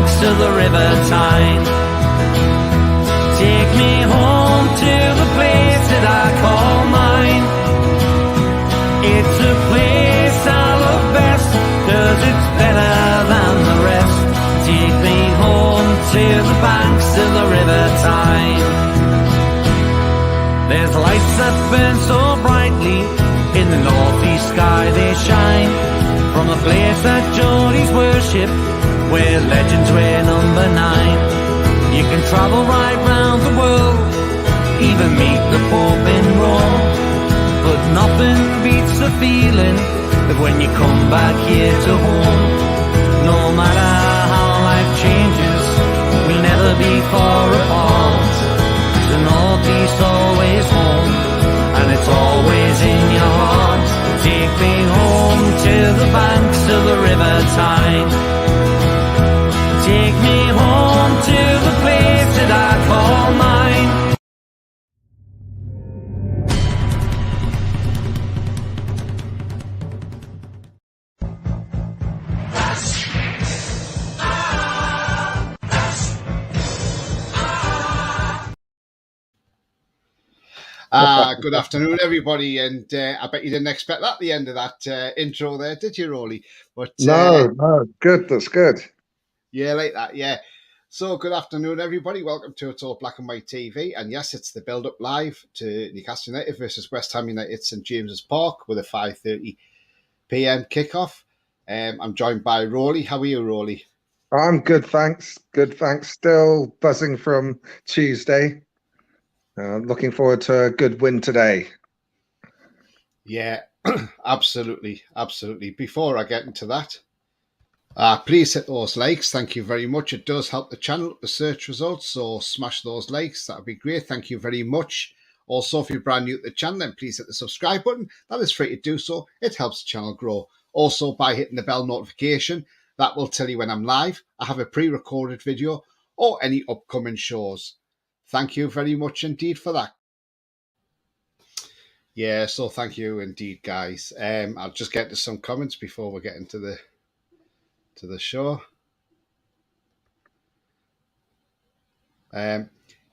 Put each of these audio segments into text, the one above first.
banks of the River Tyne. Take me home to the place that I call mine. It's a place I love best, 'cause it's better than the rest. Take me home to the banks of the River Tyne. There's lights that burn so brightly, in the northeast sky they shine, from a place that Geordies worship, where legends wear number 9. You can travel right round the world, even meet the Pope in Rome, but nothing beats the feeling of when you come back here to home. No matter how life changes, we'll never be far apart. The northeast always home, and it's always in your heart. Take me home to the banks of the River Tyne. Take me home to the place that I call mine. Good afternoon, everybody, and I bet you didn't expect that at the end of that intro there, did you, Rolly? But no, good, that's good. Yeah, like that, yeah. So, good afternoon, everybody. Welcome to It's All Black and White TV, and yes, it's the build-up live to Newcastle United versus West Ham United at St James's Park with a 5:30 p.m. kickoff. I'm joined by Rolly. How are you, Rolly? I'm good, thanks. Good, thanks. Still buzzing from Tuesday. Looking forward to a good win today. Yeah, absolutely. Before I get into that, please hit those likes. Thank you very much. It does help the channel, the search results, so smash those likes. That would be great. Thank you very much. Also, if you're brand new to the channel, then please hit the subscribe button. That is free to do so. It helps the channel grow. Also, by hitting the bell notification, that will tell you when I'm live. I have a pre-recorded video or any upcoming shows. Thank you very much indeed for that. Yeah, so thank you indeed, guys. I'll just get to some comments before we get into the show.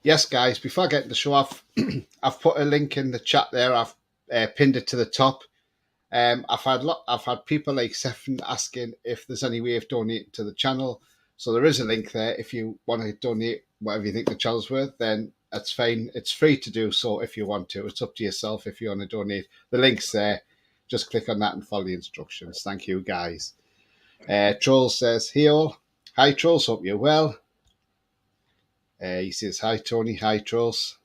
Yes, guys, before I get into the show, I've put a link in the chat there. I've pinned it to the top. I've had people like Stephen asking if there's any way of donating to the channel. So there is a link there. If you want to donate whatever you think the channel's worth, then that's fine. It's free to do so if you want to. It's up to yourself if you want to donate. The link's there. Just click on that and follow the instructions. Thank you, guys. Trolls says, hey all. Hi, Trolls. Hope you're well. He says, hi, Tony. Hi, Trolls.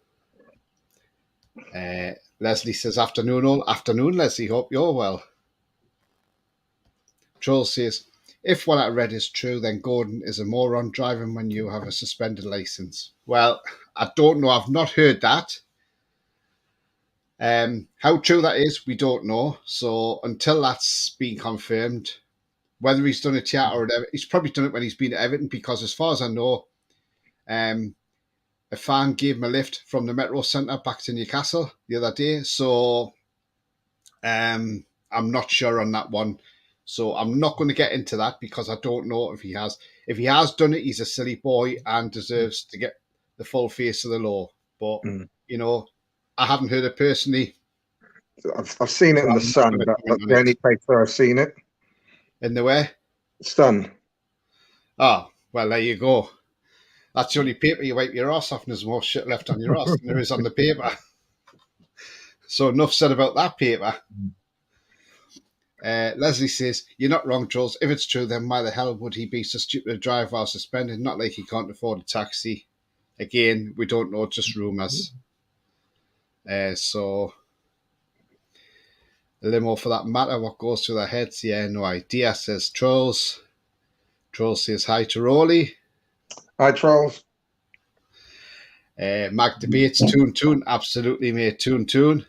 Leslie says, afternoon all. Afternoon, Leslie. Hope you're well. Trolls says, if what I read is true, then Gordon is a moron driving when you have a suspended license. Well, I don't know. I've not heard that. How true that is, we don't know. So until that's been confirmed, whether he's done it yet or whatever, he's probably done it when he's been at Everton, because as far as I know, a fan gave him a lift from the Metro Centre back to Newcastle the other day. So I'm not sure on that one. So I'm not going to get into that because I don't know if he has. If he has done it, he's a silly boy and deserves to get the full face of the law. But, you know, I haven't heard it personally. I've seen it in the Sun. That's the only place where I've seen it. In the where? Sun. Oh, well, there you go. That's the only paper you wipe your ass off, and there's more shit left on your ass than there is on the paper. So enough said about that paper. Leslie says, you're not wrong, Trolls. If it's true, then why the hell would he be so stupid to drive while suspended? Not like he can't afford a taxi. Again, we don't know, just rumours. So, a limo for that matter, what goes through their heads? Yeah, no idea, says Trolls. Trolls says hi to Rolly. Hi, Trolls. Mag debates, Toon. Absolutely, mate, Toon.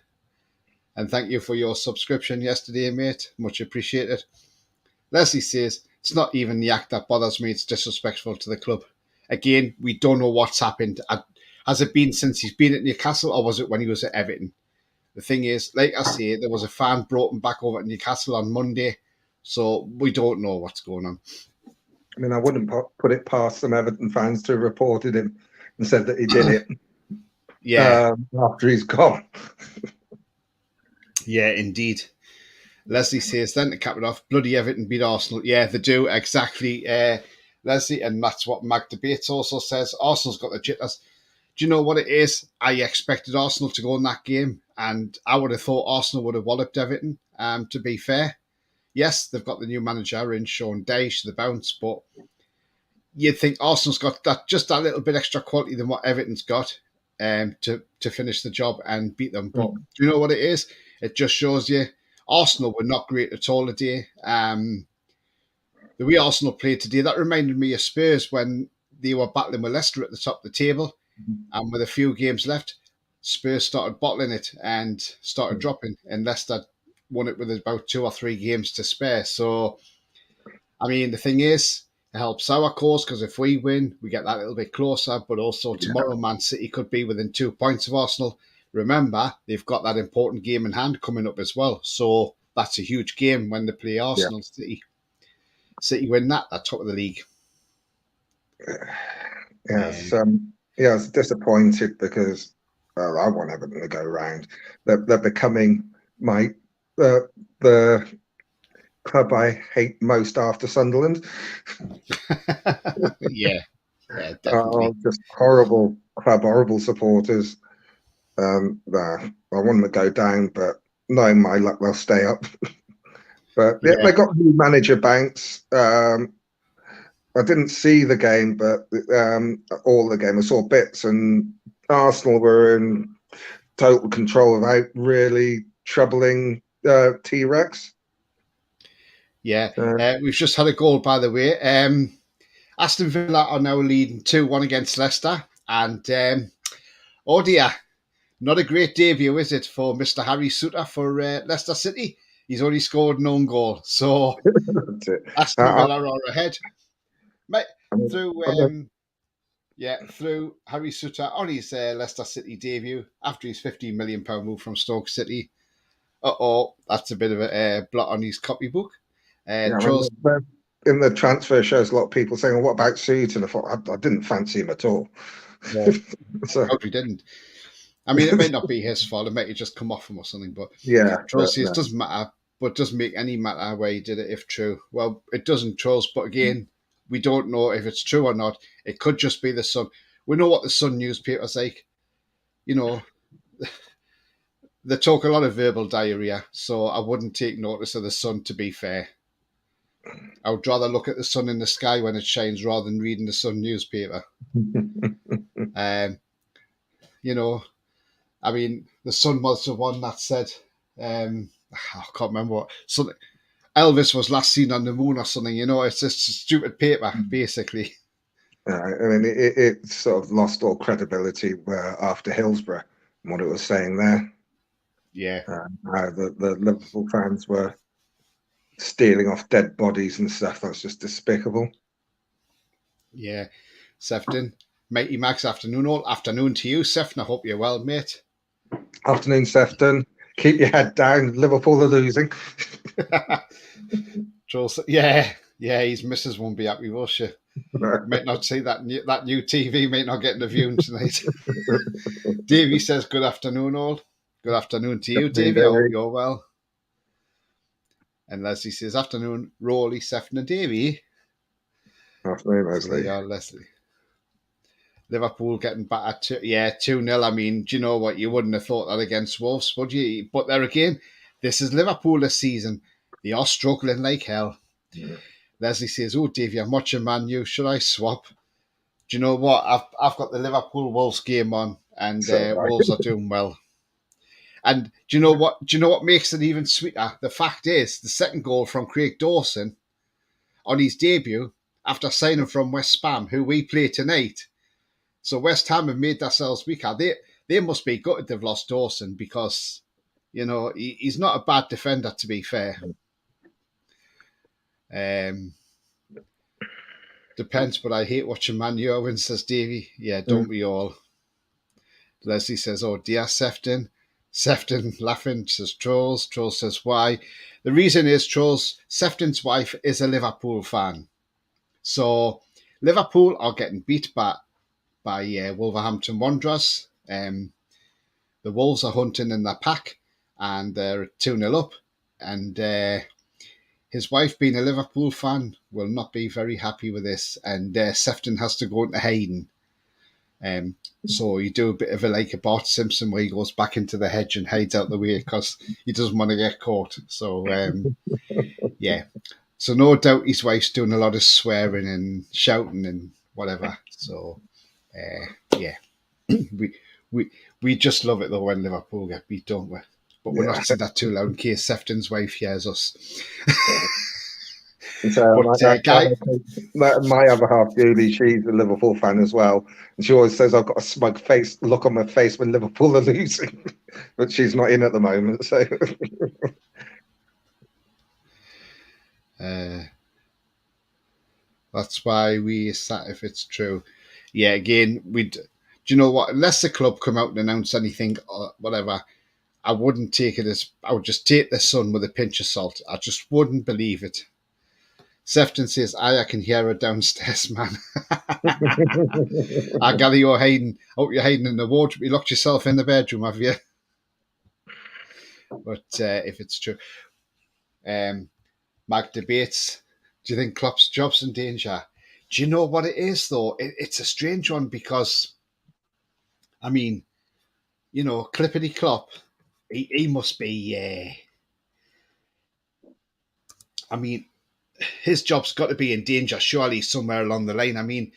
And thank you for your subscription yesterday, mate. Much appreciated. Leslie says, it's not even the act that bothers me. It's disrespectful to the club. Again, we don't know what's happened. Has it been since he's been at Newcastle, or was it when he was at Everton? The thing is, like I say, there was a fan brought him back over to Newcastle on Monday. So we don't know what's going on. I mean, I wouldn't put it past some Everton fans to have reported him and said that he did it Yeah, after he's gone. yeah, indeed. Leslie says, then to cap it off, bloody Everton beat Arsenal. Yeah, they do, exactly. Leslie, and that's what Mag Debates also says. Arsenal's got the jitters. Do you know what it is? I expected Arsenal to go in that game, and I would have thought Arsenal would have walloped Everton, to be fair. Yes, they've got the new manager in Sean Dyche, the bounce, but you'd think Arsenal's got that just that little bit extra quality than what Everton's got, to finish the job and beat them. But do you know what it is? It just shows you Arsenal were not great at all today. The way Arsenal played today, that reminded me of Spurs when they were battling with Leicester at the top of the table, and with a few games left, Spurs started bottling it and started dropping, and Leicester won it with about 2 or 3 games to spare. So, I mean, the thing is, it helps our cause because if we win, we get that little bit closer. But also tomorrow, Man City could be within 2 points of Arsenal. Remember, they've got that important game in hand coming up as well. So that's a huge game when they play Arsenal. City win that, they're top of the league. Yes, I was disappointed because I want Everton to go round. They're becoming the club I hate most after Sunderland. Yeah, definitely. Just horrible club, horrible supporters. I want them to go down, but knowing my luck, they'll stay up. But yeah, they got new manager Banks. I didn't see the game, but all the game. I saw bits, and Arsenal were in total control without really troubling T-Rex. Yeah, we've just had a goal, by the way. Aston Villa are now leading 2-1 against Leicester. And, oh dear, not a great debut, is it, for Mr. Harry Suter for Leicester City? He's only scored an own goal. So Aston Villa are ahead. Through Harry Suter on his Leicester City debut after his £15 million move from Stoke City. That's a bit of a blot on his copybook. In the transfer shows, a lot of people saying, well, what about Sutton? I thought I didn't fancy him at all. No, we didn't. I mean, it may not be his fault. It might just come off him or something. But Trolls says it doesn't matter, but it doesn't make any matter where he did it if true. Well, it doesn't, Trolls. But again, we don't know if it's true or not. It could just be the Sun. We know what the Sun newspaper's like. You know, they talk a lot of verbal diarrhea, so I wouldn't take notice of the Sun, to be fair. I would rather look at the sun in the sky when it shines rather than reading the Sun newspaper. You know, I mean, the Sun was the one that said, I can't remember what, something. Elvis was last seen on the moon or something. You know, it's just a stupid paper, basically. I mean, it sort of lost all credibility after Hillsborough and what it was saying there. Yeah. The Liverpool fans were stealing off dead bodies and stuff. That's just despicable. Yeah. Sefton, matey Max, afternoon all. Afternoon to you, Sefton. I hope you're well, mate. Afternoon, Sefton. Keep your head down. Liverpool are losing. Yeah, his missus won't be happy, will she? Might not see that new TV, might not get in the viewing tonight. Davey says, good afternoon, all. Good afternoon to you, Davey. I hope you're well. And Leslie says, afternoon, Rawley, Sefton and Davey. Afternoon, Leslie. Yeah, Leslie. Liverpool getting battered 2-0. I mean, do you know what? You wouldn't have thought that against Wolves, would you? But there again, this is Liverpool this season. They are struggling like hell. Yeah. Leslie says, oh, Davey, I'm watching Man U. Should I swap? Do you know what? I've got the Liverpool Wolves game on, and Wolves are doing well. And do you know what? Do you know what makes it even sweeter? The fact is, the second goal from Craig Dawson on his debut after signing from West Ham, who we play tonight. So West Ham have made themselves weaker. They must be gutted they've lost Dawson because, you know, he's not a bad defender, to be fair. Depends, but I hate watching Man U win, says Davey. Yeah, don't we all? Leslie says, oh dear, Sefton. Sefton laughing, says Trolls. Trolls says, why? The reason is, Trolls, Sefton's wife is a Liverpool fan. So Liverpool are getting beat by Wolverhampton Wanderers. The Wolves are hunting in their pack, and they're 2-0 up. And his wife, being a Liverpool fan, will not be very happy with this. And Sefton has to go into hiding. So you do a bit of a Bart Simpson where he goes back into the hedge and hides out the way because he doesn't want to get caught. So, yeah. So no doubt his wife's doing a lot of swearing and shouting and whatever. So, yeah. we just love it though when Liverpool get beat, don't we? But we're not saying that too loud in case Sefton's wife hears us. So Guy, my other half, Julie, she's a Liverpool fan as well, and she always says I've got a smug face look on my face when Liverpool are losing, but she's not in at the moment. So that's why we sat. If it's true, yeah. Again, do you know what? Unless the club come out and announce anything or whatever, I wouldn't take it as. I would just take the Sun with a pinch of salt. I just wouldn't believe it. Sefton says, I can hear her downstairs, man. I gather you're hiding. I hope you're hiding in the wardrobe. You locked yourself in the bedroom, have you? But if it's true. Mag debates, do you think Klopp's job's in danger? Do you know what it is, though? It's a strange one because, I mean, you know, Clippity Klopp, he must be, I mean, his job's got to be in danger, surely, somewhere along the line. I mean,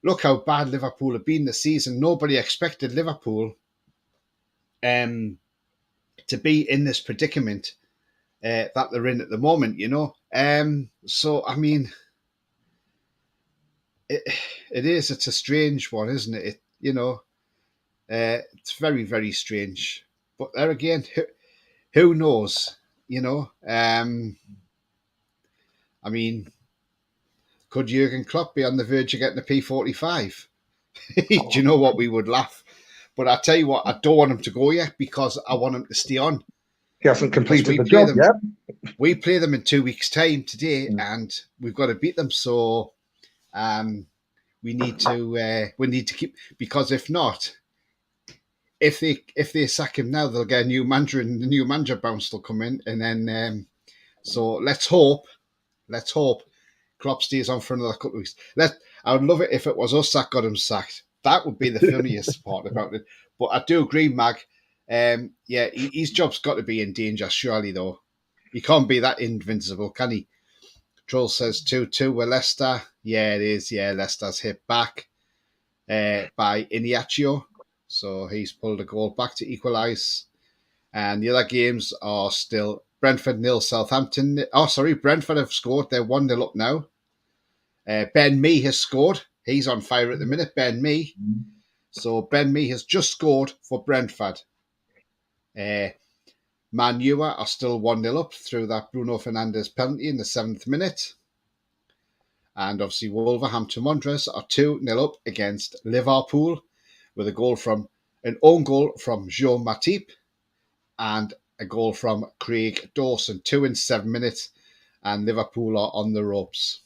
look how bad Liverpool have been this season. Nobody expected Liverpool to be in this predicament that they're in at the moment, you know. So, I mean, it's a strange one, isn't it? It's very, very strange. But there again, who knows, you know? I mean, could Jurgen Klopp be on the verge of getting a P45? Do you know what? We would laugh. But I tell you what, I don't want him to go yet because I want him to stay on. he hasn't completed the job yet. We play them in 2 weeks' time today, and we've got to beat them. So we need to keep, because if not, if they sack him now, they'll get a new manager, and the new manager bounce will come in, and then so let's hope Klopp stays on for another couple of weeks. I would love it if it was us that got him sacked. That would be the funniest part about it. But I do agree, Mag. Yeah, his job's got to be in danger, surely, though. He can't be that invincible, can he? Troll says 2-2 with Leicester. Yeah, it is. Yeah, Leicester's hit back by Iniaccio. So he's pulled a goal back to equalise. And the other games are still Brentford 0, Southampton. Oh, sorry, Brentford have scored. They're 1-0 up now. Ben Mee has scored. He's on fire at the minute, Ben Mee. So Ben Mee has just scored for Brentford. Man U are still 1-0 up through that Bruno Fernandes penalty in the 7th minute. And obviously Wolverhampton Wanderers are 2-0 up against Liverpool with an own goal from Jean Matip and a goal from Craig Dawson. 2 in 7 minutes, and Liverpool are on the ropes.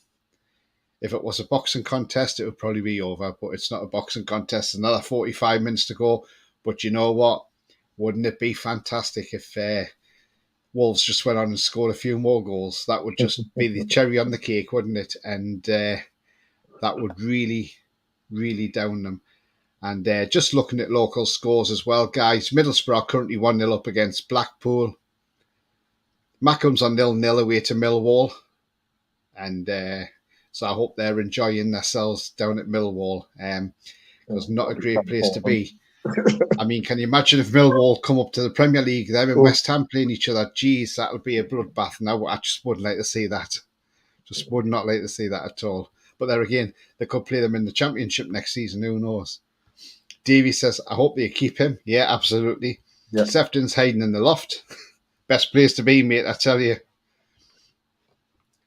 If it was a boxing contest, it would probably be over, but it's not a boxing contest. Another 45 minutes to go. But you know what? Wouldn't it be fantastic if Wolves just went on and scored a few more goals? That would just be the cherry on the cake, wouldn't it? And that would really, really down them. And just looking at local scores as well, guys, Middlesbrough are currently 1-0 up against Blackpool. Mackham's on 0-0 away to Millwall. And so I hope they're enjoying themselves down at Millwall. It's not a great place to be. I mean, can you imagine if Millwall come up to the Premier League, them and West Ham playing each other? Geez, that would be a bloodbath. Now, I just wouldn't like to see that. Just would not like to see that at all. But there again, they could play them in the Championship next season. Who knows? Davey says, I hope they keep him. Yeah, absolutely. Yeah. Sefton's hiding in the loft. Best place to be, mate, I tell you.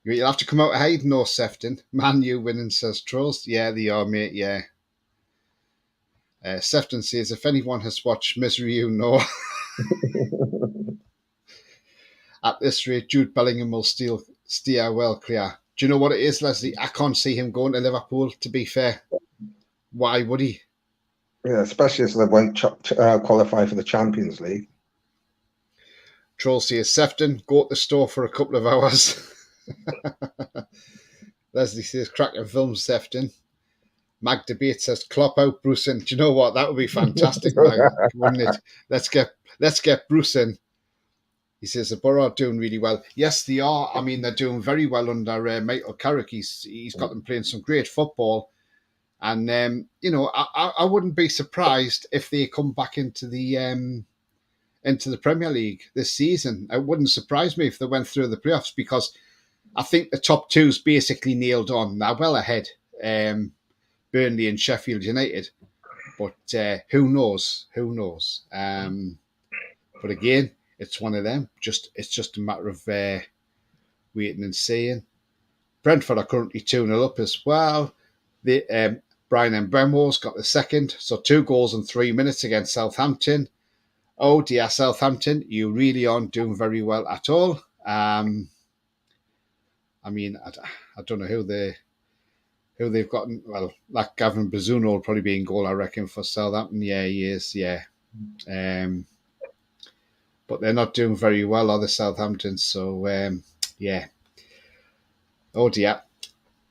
You'll have to come out of hiding, no, Sefton. Man U winning, says Trolls. Yeah, they are, mate, yeah. Sefton says, if anyone has watched Misery, you know. At this rate, Jude Bellingham will steer well clear. Do you know what it is, Leslie? I can't see him going to Liverpool, to be fair. Why would he? Yeah, especially as they won't qualify for the Champions League. Troll says, Sefton, go to the store for a couple of hours. Leslie says, cracking film, Sefton. Mag Debate says, Klopp out Bruce in. Do you know what? That would be fantastic, Mag, wouldn't it? Let's get Bruce in. He says the Borough are doing really well. Yes, they are. I mean, they're doing very well under Michael Carrick. He's got them playing some great football. And, I wouldn't be surprised if they come back into the Premier League this season. It wouldn't surprise me if they went through the playoffs, because I think the top two's basically nailed on. They're well ahead, Burnley and Sheffield United. But who knows? Who knows? But again, it's one of them. It's just a matter of waiting and seeing. Brentford are currently 2-0 up as well. Brian Mbeumo's got the second. So 2 goals in 3 minutes against Southampton. Oh dear, Southampton, you really aren't doing very well at all. I mean, I don't know who they've gotten. Well, like Gavin Bazzuno will probably be in goal, I reckon, for Southampton. Yeah, he is. Yeah. But they're not doing very well, are the Southampton? So, yeah. Oh dear.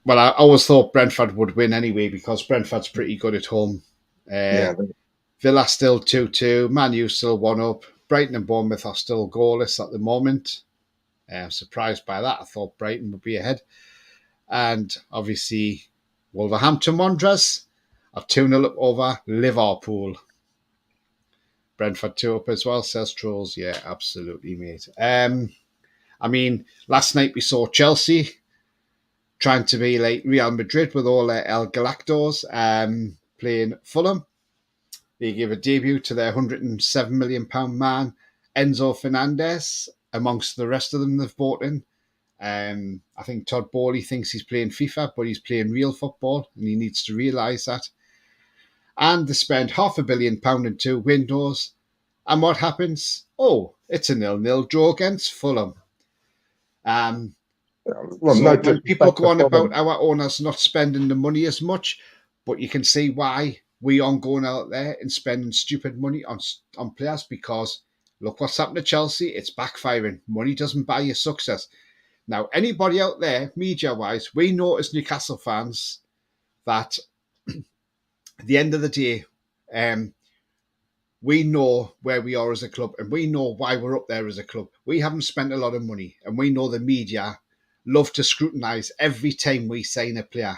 Well, I always thought Brentford would win anyway, because Brentford's pretty good at home. Villa still 2-2. Man U still 1-up. Brighton and Bournemouth are still goalless at the moment. I'm surprised by that. I thought Brighton would be ahead. And obviously, Wolverhampton Wanderers are 2-0 up over Liverpool. Brentford 2-up as well, says Trolls. Yeah, absolutely, mate. I mean, last night we saw Chelsea trying to be like Real Madrid with all their El Galacticos, playing Fulham. They gave a debut to their £107 million man, Enzo Fernandez, amongst the rest of them they've bought in. I think Todd Bowley thinks he's playing FIFA, but he's playing real football, and he needs to realise that. And they spend £500 million in 2 windows. And what happens? Oh, it's a 0-0 draw against Fulham. When people go on about our owners not spending the money as much, but you can see why we aren't going out there and spending stupid money on players, because look what's happened to Chelsea. It's backfiring. Money doesn't buy you success. Now, anybody out there, media-wise, we know as Newcastle fans that at the end of the day, we know where we are as a club, and we know why we're up there as a club. We haven't spent a lot of money, and we know the media love to scrutinise every time we sign a player.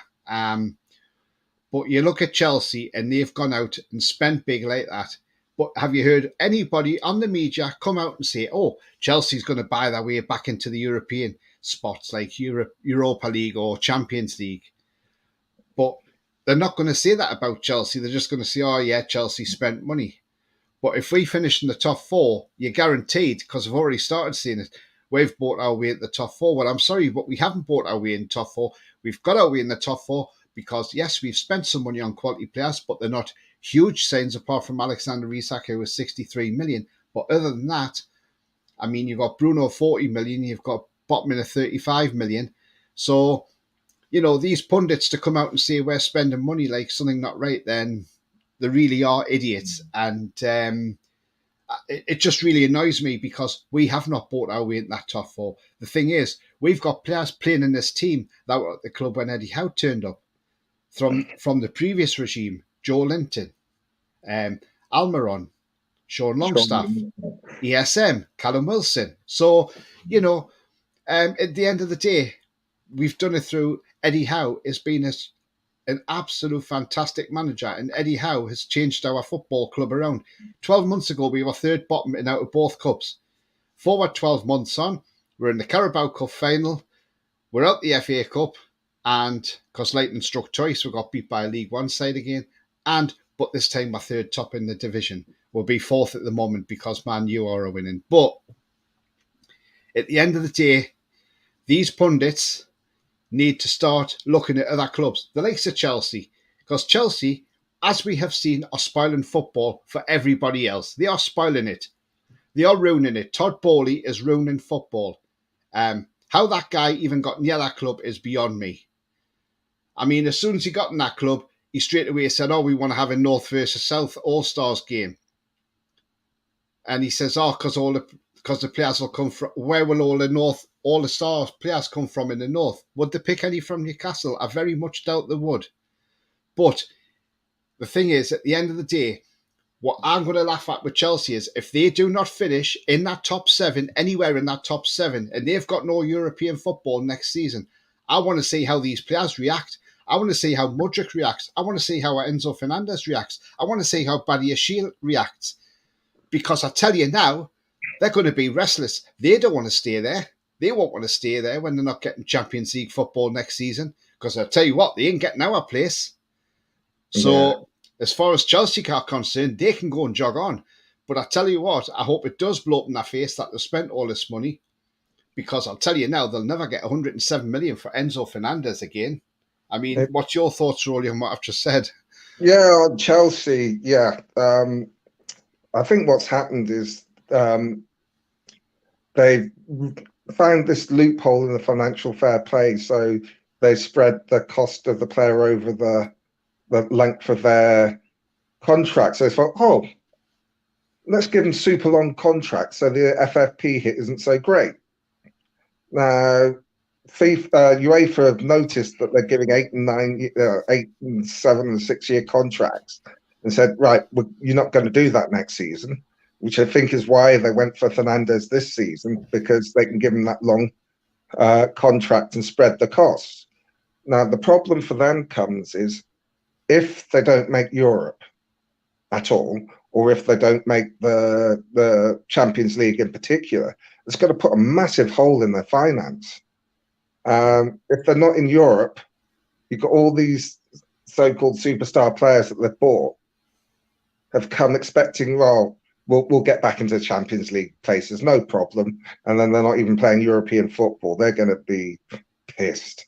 But you look at Chelsea, and they've gone out and spent big like that. But have you heard anybody on the media come out and say, oh, Chelsea's going to buy their way back into the European spots like Europa League or Champions League? But they're not going to say that about Chelsea. They're just going to say, oh, yeah, Chelsea spent money. But if we finish in the top 4, you're guaranteed, because I've already started seeing it, we've bought our way at the top 4. Well, I'm sorry, but we haven't bought our way in the top 4. We've got our way in the top 4 because, yes, we've spent some money on quality players, but they're not huge signs apart from Alexander Isak, who was 63 million. But other than that, I mean, you've got Bruno 40 million, you've got Botman at 35 million. So, you know, these pundits to come out and say we're spending money like something not right, then they really are idiots. And it just really annoys me, because we have not bought our way in that top 4. The thing is, we've got players playing in this team that were at the club when Eddie Howe turned up from the previous regime. Joe Linton, Almiron, Sean Longstaff, ESM, Callum Wilson. So, you know, at the end of the day, we've done it through Eddie Howe. Has been an absolute fantastic manager, and Eddie Howe has changed our football club around. 12 months ago, we were third bottom and out of both cups. Forward 12 months on, we're in the Carabao Cup final, we're out the FA Cup, and because Leighton struck twice, we got beat by a League One side again, but this time we're third top in the division. We'll be fourth at the moment because Man U are winning. But at the end of the day, these pundits need to start looking at other clubs, the likes of Chelsea, because Chelsea, as we have seen, are spoiling football for everybody else. They are spoiling it. They are ruining it. Todd Bowley is ruining football. How that guy even got near that club is beyond me. I mean, as soon as he got in that club, he straight away said, "Oh, we want to have a North versus South All-Stars game." And he says, "Oh, because the players will come from, where will all the Stars players come from in the North? Would they pick any from Newcastle? I very much doubt they would." But the thing is, at the end of the day, what I'm going to laugh at with Chelsea is if they do not finish in that top seven, anywhere in that top seven, and they've got no European football next season, I want to see how these players react. I want to see how Mudryk reacts. I want to see how Enzo Fernandez reacts. I want to see how Badiashile reacts. Because I tell you now, they're going to be restless. They don't want to stay there. They won't want to stay there when they're not getting Champions League football next season. Because I'll tell you what, they ain't getting our place. So, as far as Chelsea are concerned, they can go and jog on. But I tell you what, I hope it does blow up in their face that they've spent all this money. Because I'll tell you now, they'll never get 107 million for Enzo Fernandez again. I mean, what's your thoughts, Rolly, on what I've just said? Yeah, on Chelsea, yeah. I think what's happened is they've found this loophole in the financial fair play. So they spread the cost of the player over the length of their contract. So they thought, oh, let's give them super long contracts so the FFP hit isn't so great. Now, UEFA have noticed that they're giving 8 and 7 and 6 year contracts and said, right, you're not going to do that next season, which I think is why they went for Fernandez this season, because they can give him that long contract and spread the costs. Now, the problem for them comes is if they don't make Europe at all, or if they don't make the Champions League in particular, it's going to put a massive hole in their finance. If they're not in Europe, you've got all these so-called superstar players that they've bought have come expecting, well, we'll get back into the Champions League places, no problem. And then they're not even playing European football. They're going to be pissed.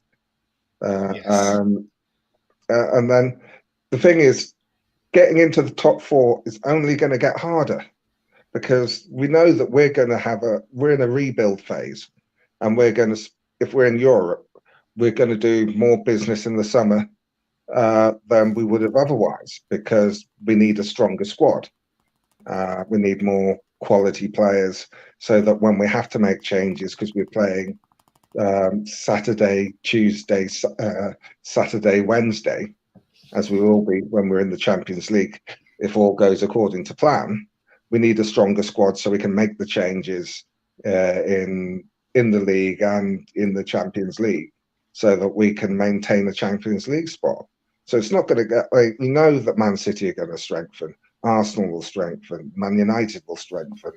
Yes. And then the thing is, getting into the top four is only going to get harder because we know that we're in a rebuild phase, and we're going to, if we're in Europe, we're going to do more business in the summer than we would have otherwise because we need a stronger squad. We need more quality players so that when we have to make changes, because we're playing Saturday, Tuesday, Saturday, Wednesday, as we will be when we're in the Champions League, if all goes according to plan, we need a stronger squad so we can make the changes in the league and in the Champions League so that we can maintain the Champions League spot. So it's not going to get, we know that Man City are going to strengthen, Arsenal will strengthen, Man United will strengthen.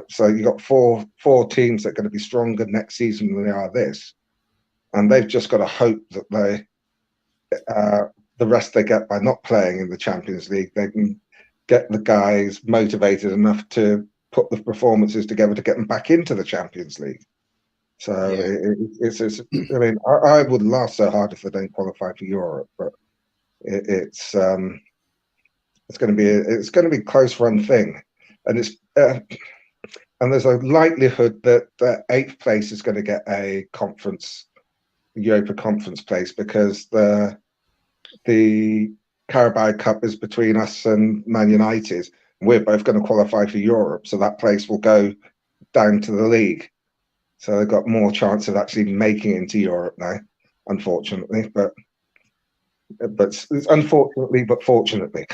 So you've got four teams that are going to be stronger next season than they are this. And they've just got to hope that the rest they get by not playing in the Champions League, they can get the guys motivated enough to put the performances together to get them back into the Champions League. So it's I mean, I would laugh so hard if they don't qualify for Europe, but it's going to be a close run thing, and it's and there's a likelihood that the 8th place is going to get a Europa Conference place because the Carabao Cup is between us and Man United. We're both going to qualify for Europe, so that place will go down to the league. So they've got more chance of actually making it into Europe now, unfortunately. But it's unfortunately, but fortunately.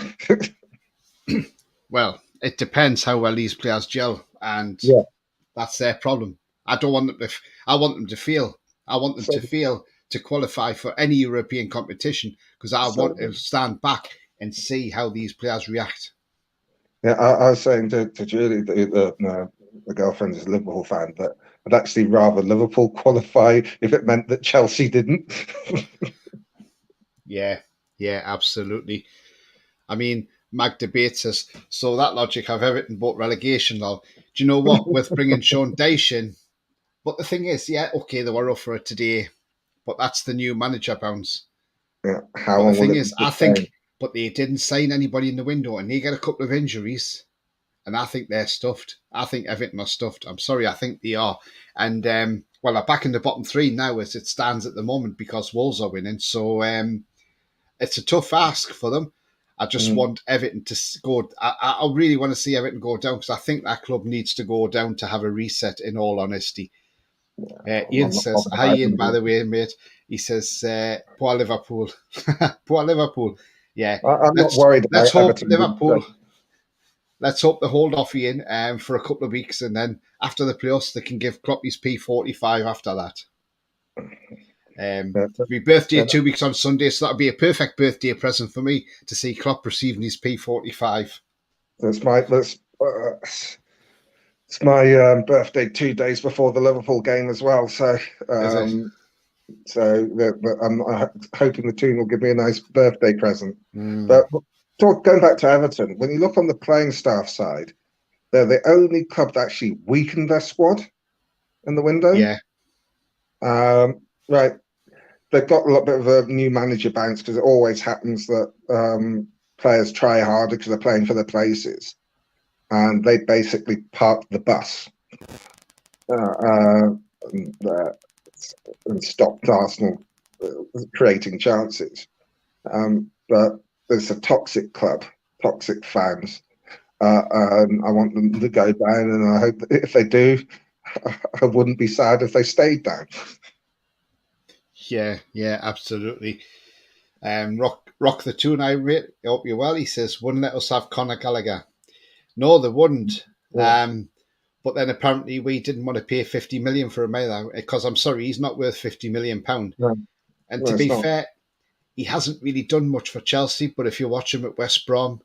Well, it depends how well these players gel, and that's their problem. I don't want them to. I want them to feel. I want them to feel to qualify for any European competition because I want to stand back and see how these players react. Yeah, I was saying to Julie, the girlfriend is a Liverpool fan, that I'd actually rather Liverpool qualify if it meant that Chelsea didn't. Yeah, absolutely. I mean, Mag debates us, so that logic have Everton bought relegation now. Do you know what? With bringing Sean Dyche in, but the thing is, okay, they were up for it today, but that's the new manager bounce. Yeah, but the thing is, I think, but they didn't sign anybody in the window, and they get a couple of injuries. and I think they're stuffed. I think Everton are stuffed. I'm sorry, I think they are. And well, they're back in the bottom three now as it stands at the moment because Wolves are winning. So it's a tough ask for them. I just want Everton to go. I really want to see Everton go down because I think that club needs to go down to have a reset. In all honesty, Ian says, "Hi Ian, by the way, mate." He says, "Poor Liverpool, poor Liverpool." Yeah, I'm not worried about let's hope Everton. Liverpool. Let's hope they hold off Ian for a couple of weeks, and then after the playoffs, they can give Klopp his P45 after that. My birthday 2 weeks on Sunday, so that'll be a perfect birthday present for me to see Klopp receiving his P45. It's my birthday 2 days before the Liverpool game as well. So I'm hoping the team will give me a nice birthday present. But going back to Everton, when you look on the playing staff side, they're the only club that actually weakened their squad in the window. Yeah. Right. They've got a little bit of a new manager bounce because it always happens that players try harder because they're playing for their places. And they basically parked the bus and stopped Arsenal creating chances. But it's a toxic club, toxic fans. And I want them to go down, and I hope that if they do, I wouldn't be sad if they stayed down. Yeah, absolutely. Rock the Tune, I hope you're well. He says, wouldn't let us have Conor Gallagher. No, they wouldn't. Yeah. But then apparently we didn't want to pay 50 million for him either, because I'm sorry, he's not worth 50 million pound. No. And to be fair, he hasn't really done much for Chelsea, but if you watch him at West Brom,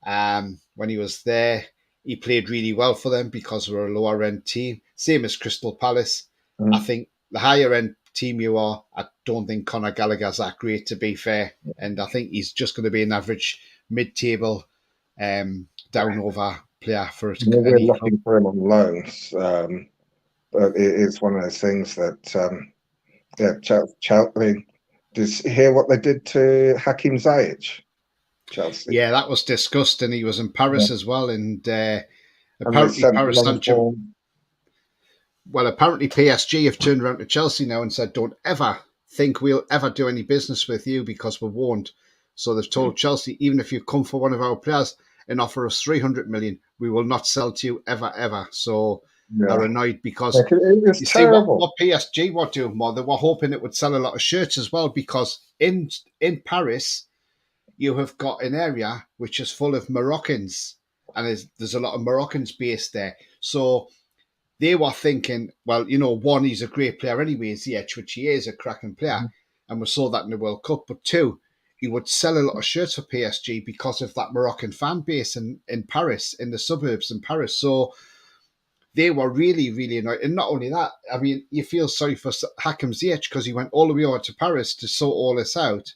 when he was there, he played really well for them because we're a lower end team. Same as Crystal Palace. I think the higher end team you are, I don't think Conor Gallagher's that great, to be fair. And I think he's just going to be an average mid-table down over player for it. We're looking for him on loans. But it is one of those things that, Chelsea. Did you hear what they did to Hakim Ziyech? Chelsea. Yeah, that was disgusting. He was in Paris as well, and apparently Paris Saint-Germain. Well, apparently PSG have turned around to Chelsea now and said, "Don't ever think we'll ever do any business with you because we won't." So they've told Chelsea, even if you come for one of our players and offer us 300 million, we will not sell to you ever. So they're annoyed because you see what PSG were doing more. They were hoping it would sell a lot of shirts as well, because in Paris you have got an area which is full of Moroccans, and there's a lot of Moroccans based there. So they were thinking, well, one, he's a great player anyway, Ziyech, which he is a cracking player, and we saw that in the World Cup. But two, he would sell a lot of shirts for PSG because of that Moroccan fan base in Paris, in the suburbs in Paris. So they were really, really annoyed. And not only that, I mean, you feel sorry for Hakim Ziyech because he went all the way over to Paris to sort all this out.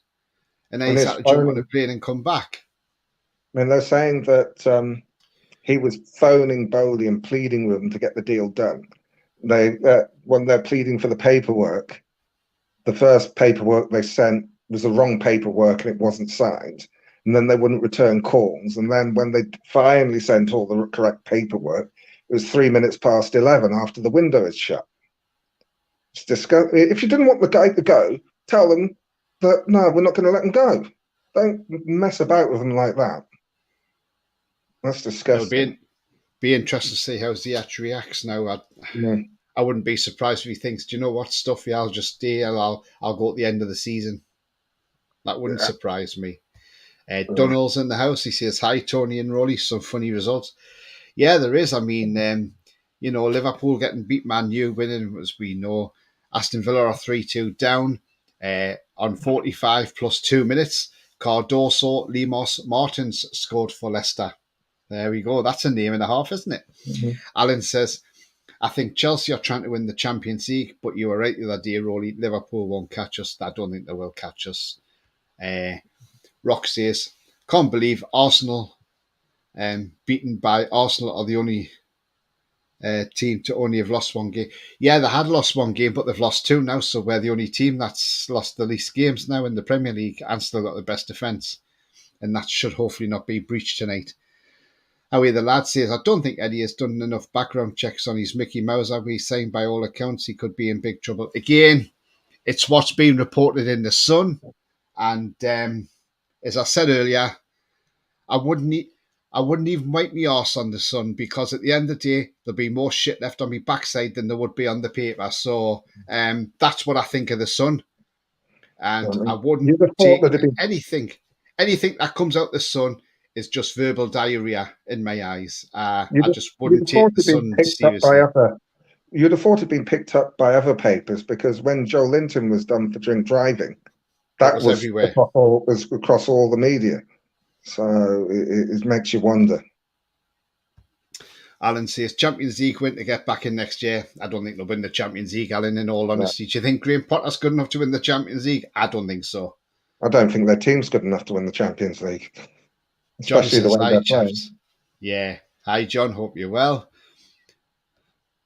And then he's had to jump on a plane and come back. I mean, they're saying that he was phoning Bowley and pleading with them to get the deal done. When they're pleading for the paperwork, the first paperwork they sent was the wrong paperwork and it wasn't signed. And then they wouldn't return calls. And then when they finally sent all the correct paperwork, it was 3 minutes past 11 after the window is shut. It's disgusting. If you didn't want the guy to go, tell them that, no, we're not going to let him go. Don't mess about with them like that. That's disgusting. It'll be interesting to see how Ziyech reacts now. I wouldn't be surprised if he thinks, do you know what, Stuffy, I'll just stay. I'll go at the end of the season. That wouldn't surprise me. Donald's in the house. He says, hi, Tony and Rolly. Some funny results. Yeah, there is. I mean, Liverpool getting beat, Man U winning, as we know. Aston Villa are 3-2 down on 45 plus 2 minutes. Cardoso, Lemos, Martins scored for Leicester. There we go. That's a name and a half, isn't it? Mm-hmm. Alan says, I think Chelsea are trying to win the Champions League, but you were right the other day, Rolly. Liverpool won't catch us. I don't think they will catch us. Rock says, can't believe Arsenal beaten by Arsenal are the only team to only have lost one game. Yeah, they had lost one game, but they've lost two now, so we're the only team that's lost the least games now in the Premier League and still got the best defence. And that should hopefully not be breached tonight. However, the lad says, I don't think Eddie has done enough background checks on his Mickey Mouse. Have we saying by all accounts he could be in big trouble? Again, it's what's been reported in the Sun. And as I said earlier, I wouldn't even wipe my arse on the Sun, because at the end of the day, there'll be more shit left on my backside than there would be on the paper. So that's what I think of the Sun. And I wouldn't take anything that comes out the Sun is just verbal diarrhea in my eyes. I just wouldn't take the Sun seriously. You'd have thought it'd been picked up by other papers, because when Joe Linton was done for drink driving, that was everywhere. Was across all the media. So it makes you wonder. Alan says, Champions League win to get back in next year. I don't think they'll win the Champions League, Alan, in all honesty. Do you think Graham Potter's good enough to win the Champions League? I don't think so. I don't think their team's good enough to win the Champions League. Especially the way they're playing. Yeah. Hi, John. Hope you're well.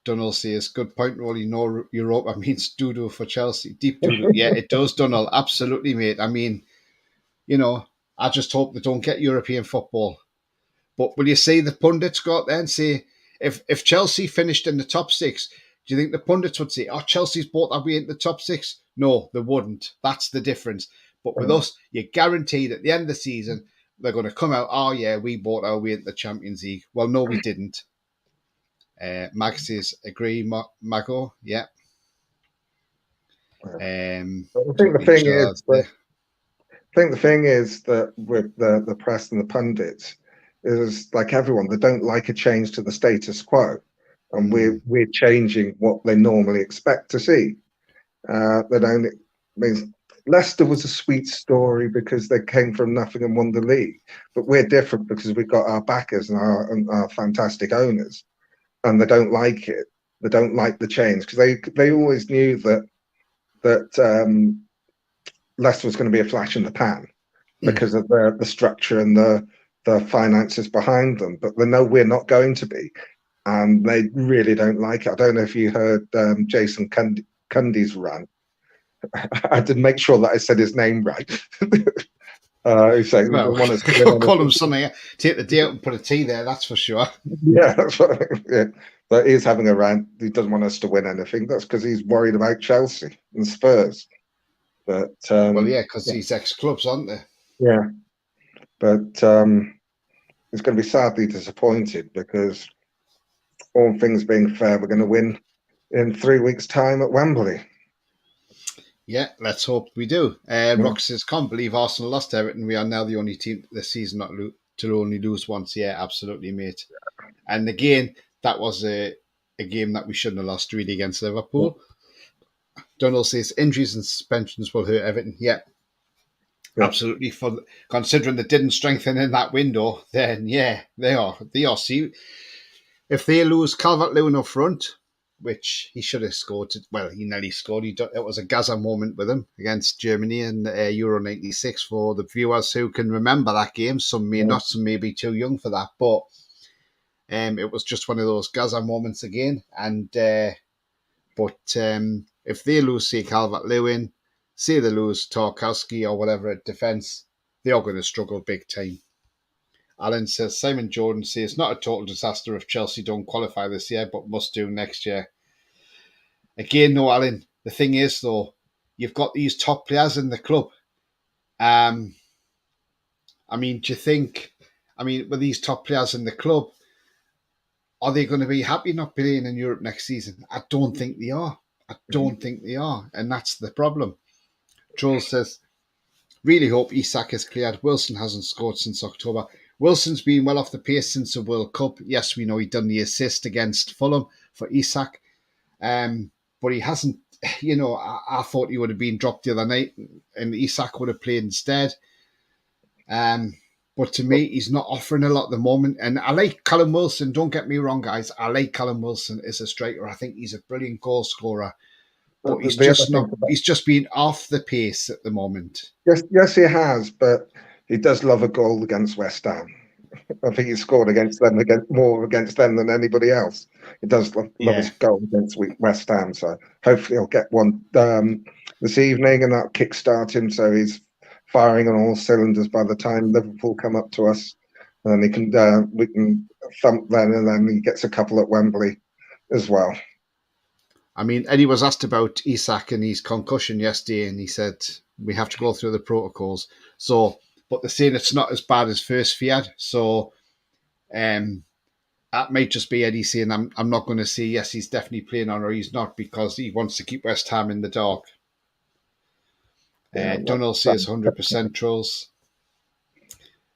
Donald says, good point, Rolly. No Europa means doo-doo for Chelsea. Deep doo-doo. Yeah, it does, Donald. Absolutely, mate. I mean, I just hope they don't get European football. But will you see the pundits go out there and say, if Chelsea finished in the top 6, do you think the pundits would say, oh, Chelsea's bought their way into the top 6? No, they wouldn't. That's the difference. But with us, you're guaranteed at the end of the season, they're going to come out, oh, yeah, we bought our way into the Champions League. Well, no, we didn't. Mag says, agree, Mago. Yeah. I think the thing is that with the press and the pundits, is like everyone, they don't like a change to the status quo, and we're changing what they normally expect to see. They don't. I mean, Leicester was a sweet story because they came from nothing and won the league, but we're different because we've got our backers and our fantastic owners, and they don't like it. They don't like the change because they always knew that Leicester was going to be a flash in the pan because of the structure and the finances behind them, but they know we're not going to be, and they really don't like it. I don't know if you heard Jason Cundy's rant. I had to make sure that I said his name right. He's saying, well, call him something. Take the D out and put a T there, that's for sure. Yeah, that's right. Yeah. But he's having a rant. He doesn't want us to win anything. That's because he's worried about Chelsea and Spurs. But well, yeah, because these ex-clubs, aren't they? Yeah. But it's going to be sadly disappointed because, all things being fair, we're going to win in 3 weeks' time at Wembley. Yeah, let's hope we do. Rock says, can't believe Arsenal lost Everton. We are now the only team this season not to only lose once. Yeah, absolutely, mate. And again, that was a game that we shouldn't have lost, really, against Liverpool. Donald says, injuries and suspensions will hurt Everton. Yeah. Absolutely. For considering they didn't strengthen in that window, then yeah, they are. See, if they lose Calvert-Lewin up front, which he should have scored, well, he nearly scored. It was a Gaza moment with him against Germany in Euro '96. For the viewers who can remember that game, some may not, some may be too young for that, but it was just one of those Gaza moments again. And but if they lose, say, Calvert-Lewin, say they lose Tarkowski or whatever at defence, they are going to struggle big time. Alan says, Simon Jordan says, it's not a total disaster if Chelsea don't qualify this year, but must do next year. Again, no, Alan, the thing is, though, you've got these top players in the club. I mean, do you think, with these top players in the club, are they going to be happy not playing in Europe next season? I don't think they are. And that's the problem. Joel says, really hope Isak is cleared. Wilson hasn't scored since October. Wilson's been well off the pace since the World Cup. Yes, we know he done the assist against Fulham for Isak. But he hasn't, I thought he would have been dropped the other night and Isak would have played instead. But to me, he's not offering a lot at the moment. And I like Callum Wilson. Don't get me wrong, guys. I like Callum Wilson as a striker. I think he's a brilliant goal scorer. But he's just been off the pace at the moment. Yes, he has. But he does love a goal against West Ham. I think he scored more against them than anybody else. He does love his goal against West Ham. So hopefully he'll get one this evening and that'll kickstart him. So he's firing on all cylinders by the time Liverpool come up to us and we can thump then, and then he gets a couple at Wembley as well. I mean, Eddie was asked about Isak and his concussion yesterday, and he said we have to go through the protocols. So, but they're saying it's not as bad as first feared. So, that might just be Eddie saying I'm not going to say yes, he's definitely playing on or he's not because he wants to keep West Ham in the dark. Donald says 100% trolls.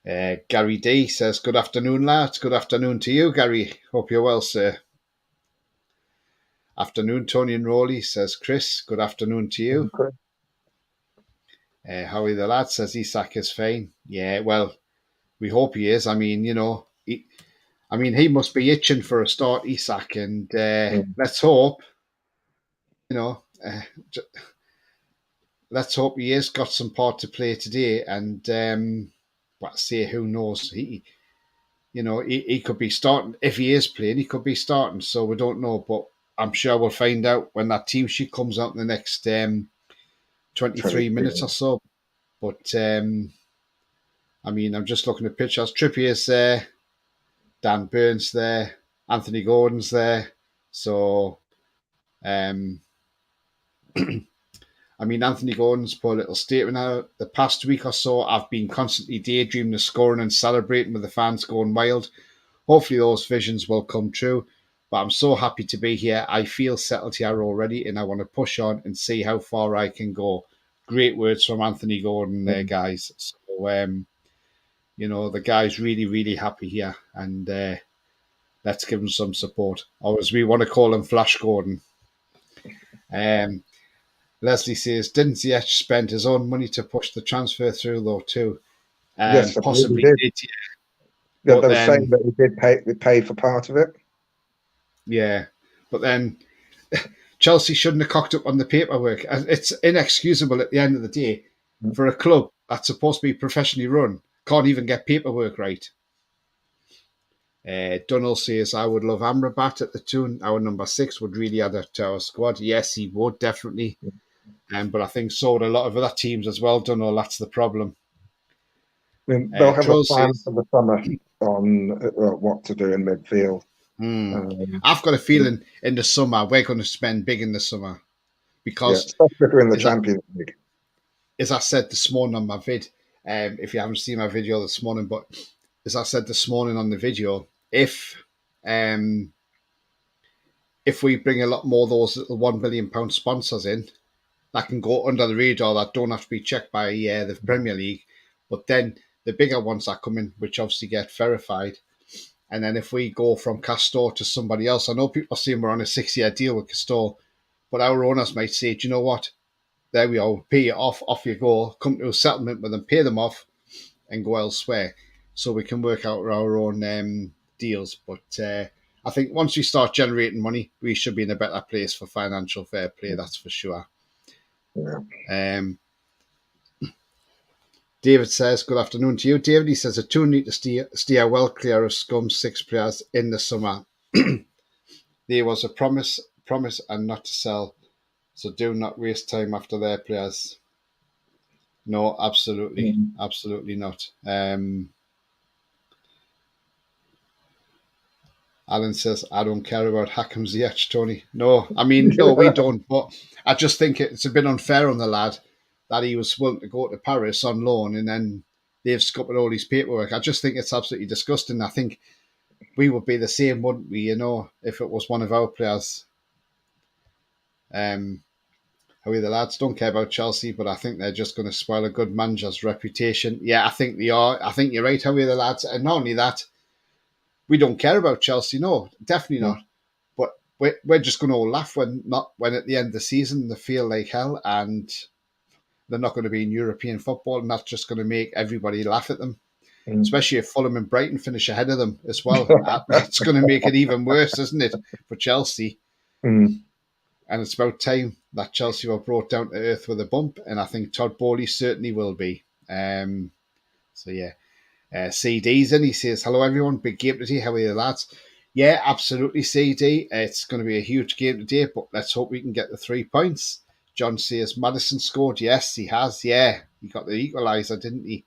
Gary D says, good afternoon, lads. Good afternoon to you, Gary. Hope you're well, sir. Afternoon, Tony and Rowley, says Chris. Good afternoon to you. Howie the lad says Isak is fine. Yeah, well, we hope he is. I mean, he must be itching for a start, Isak, and let's hope, let's hope he has got some part to play today. And who knows? He could be starting. If he is playing, he could be starting. So we don't know, but I'm sure we'll find out when that team sheet comes out in the next 23 minutes or so. But I'm just looking at pictures. Trippier's there, Dan Burns there, Anthony Gordon's there. So, Anthony Gordon's put a little statement out. The past week or so, I've been constantly daydreaming of scoring and celebrating with the fans going wild. Hopefully those visions will come true. But I'm so happy to be here. I feel settled here already, and I want to push on and see how far I can go. Great words from Anthony Gordon there, guys. So, the guy's really, really happy here, and let's give him some support. Or as we want to call him, Flash Gordon. Leslie says, didn't Ziyech spend his own money to push the transfer through, though, too? Yes, possibly did. Yeah, they were saying that he did pay for part of it. Yeah, but then Chelsea shouldn't have cocked up on the paperwork. It's inexcusable at the end of the day for a club that's supposed to be professionally run, can't even get paperwork right. Dunnell says, I would love Amrabat at the tune. Our number 6 would really add to our squad. Yes, he would, definitely. But I think so would a lot of other teams as well, Dunnell. That's the problem. They'll have a plan for the summer on what to do in midfield. I've got a feeling in the summer we're going to spend big in the summer because especially in the Champions League. As I said this morning on my vid, if you haven't seen my video this morning, but as I said this morning on the video, if we bring a lot more of those little £1 million sponsors in that can go under the radar, that don't have to be checked by the Premier League, but then the bigger ones that come in, which obviously get verified. And then if we go from Castor to somebody else, I know people are saying we're on a 6-year deal with Castor, but our owners might say, do you know what? There we are, pay you off you go, come to a settlement with them, pay them off, and go elsewhere. So we can work out our own deals. But I think once we start generating money, we should be in a better place for financial fair play, that's for sure. Yeah. David says, good afternoon to you. David, he says, a two need to steer well clear of scum 6 players in the summer. There was a promise and not to sell. So do not waste time after their players. No, absolutely. Absolutely not. Alan says, I don't care about Hakim Ziyech, Tony. No, no, we don't. But I just think it's a bit unfair on the lad that he was willing to go to Paris on loan and then they've scuppered all his paperwork. I just think it's absolutely disgusting. I think we would be the same, wouldn't we, if it was one of our players. Howie, the lads don't care about Chelsea, but I think they're just going to spoil a good manager's reputation. Yeah, I think they are. I think you're right, Howie, the lads. And not only that, we don't care about Chelsea. No, definitely not. But we're just going to all laugh when at the end of the season they feel like hell and they're not going to be in European football, and that's just going to make everybody laugh at them. Especially if Fulham and Brighton finish ahead of them as well. It's going to make it even worse, isn't it, for Chelsea? And it's about time that Chelsea were brought down to earth with a bump, and I think Todd Bowley certainly will be. CD's in, he says, hello everyone, big game today, how are you lads? Yeah, absolutely, CD. It's going to be a huge game today, but let's hope we can get the 3 points. John says, Maddison scored. Yes, he has. Yeah, he got the equaliser, didn't he?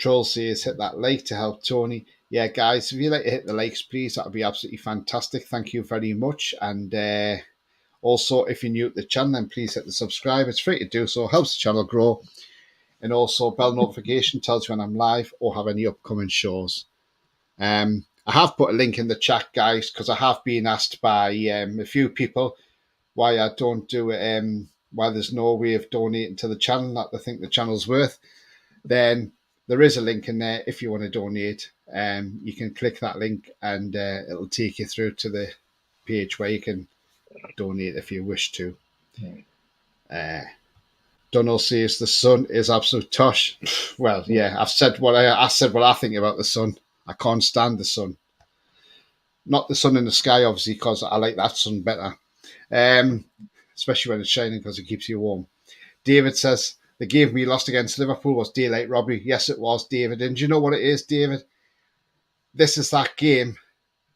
Troll says, hit that like to help Tony. Yeah, guys, if you'd like to hit the likes, please, that would be absolutely fantastic. Thank you very much. And also, if you're new to the channel, then please hit the subscribe. It's free to do so, helps the channel grow. And also, bell notification tells you when I'm live or have any upcoming shows. I have put a link in the chat, guys, because I have been asked by a few people why I don't do it, why there's no way of donating to the channel that they think the channel's worth. Then there is a link in there if you want to donate. You can click that link and it'll take you through to the page where you can donate if you wish to. Donald says the sun is absolute tosh. Well, yeah, I've said what I said what I think about the sun. I can't stand the sun. Not the sun in the sky, obviously, because I like that sun better. Especially when it's shining because it keeps you warm. David says the game we lost against Liverpool was daylight robbery. Yes, it was, David. And do you know what it is, David? This is that game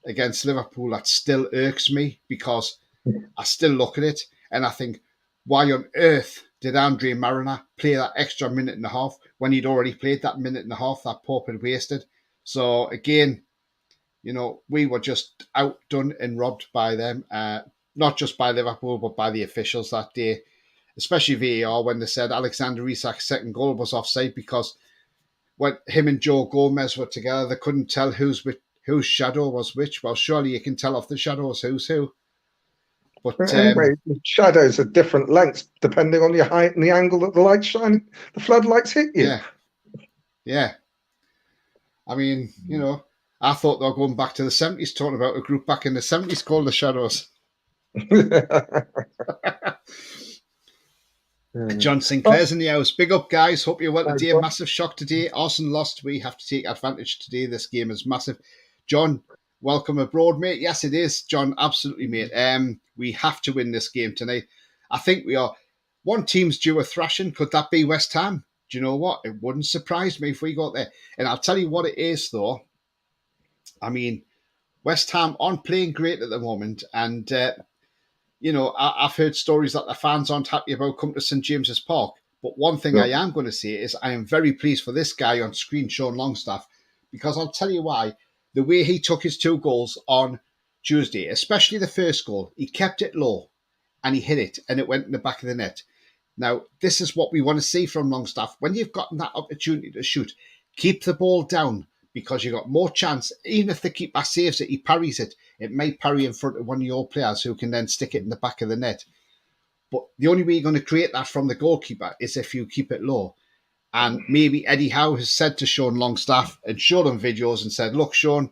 against Liverpool that still irks me because I still look at it and I think, why on earth did Andre Mariner play that extra minute and a half when he'd already played that minute and a half that Pope had wasted? So again, we were just outdone and robbed by them, not just by Liverpool, but by the officials that day, especially VAR when they said Alexander Isak's second goal was offside because when him and Joe Gomez were together, they couldn't tell whose shadow was which. Well, surely you can tell off the shadows who's who. But anyway, the shadows are different lengths depending on your height and the angle that the light's shining. The floodlights hit you. Yeah. I mean, I thought they were going back to the 70s, talking about a group back in the 70s called the Shadows. John Sinclair's in the house. Big up, guys. Hope you're well today. Massive shock today. Arsenal lost. We have to take advantage today. This game is massive. John, welcome abroad, mate. Yes, it is, John. Absolutely, mate. We have to win this game tonight. I think we are. One team's due a thrashing. Could that be West Ham? Do you know what? It wouldn't surprise me if we got there. And I'll tell you what it is, though. I mean, West Ham aren't playing great at the moment. And, I've heard stories that the fans aren't happy about coming to St. James's Park. But one thing I am going to say is I am very pleased for this guy on screen, Sean Longstaff, because I'll tell you why. The way he took his 2 goals on Tuesday, especially the first goal, he kept it low and he hit it and it went in the back of the net. Now, this is what we want to see from Longstaff. When you've gotten that opportunity to shoot, keep the ball down because you've got more chance. Even if the keeper saves it, he parries it. It may parry in front of one of your players who can then stick it in the back of the net. But the only way you're going to create that from the goalkeeper is if you keep it low. And maybe Eddie Howe has said to Sean Longstaff and showed him videos and said, look, Sean,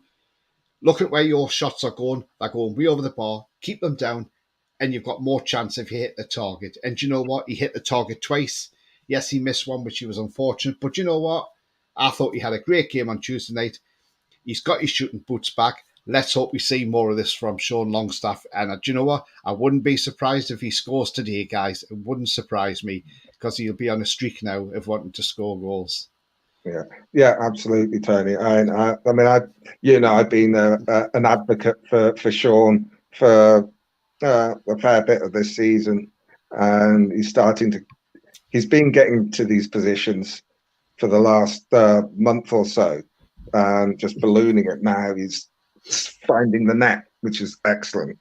look at where your shots are going. They're going way over the bar. Keep them down. And you've got more chance if you hit the target. And you know what? He hit the target twice. Yes, he missed one, which he was unfortunate. But you know what? I thought he had a great game on Tuesday night. He's got his shooting boots back. Let's hope we see more of this from Sean Longstaff. And do you know what? I wouldn't be surprised if he scores today, guys. It wouldn't surprise me because he'll be on a streak now of wanting to score goals. Yeah, absolutely, Tony. I've been an advocate for Sean for a fair bit of this season, and he's been getting to these positions for the last month or so, and just ballooning it now. He's finding the net, which is excellent.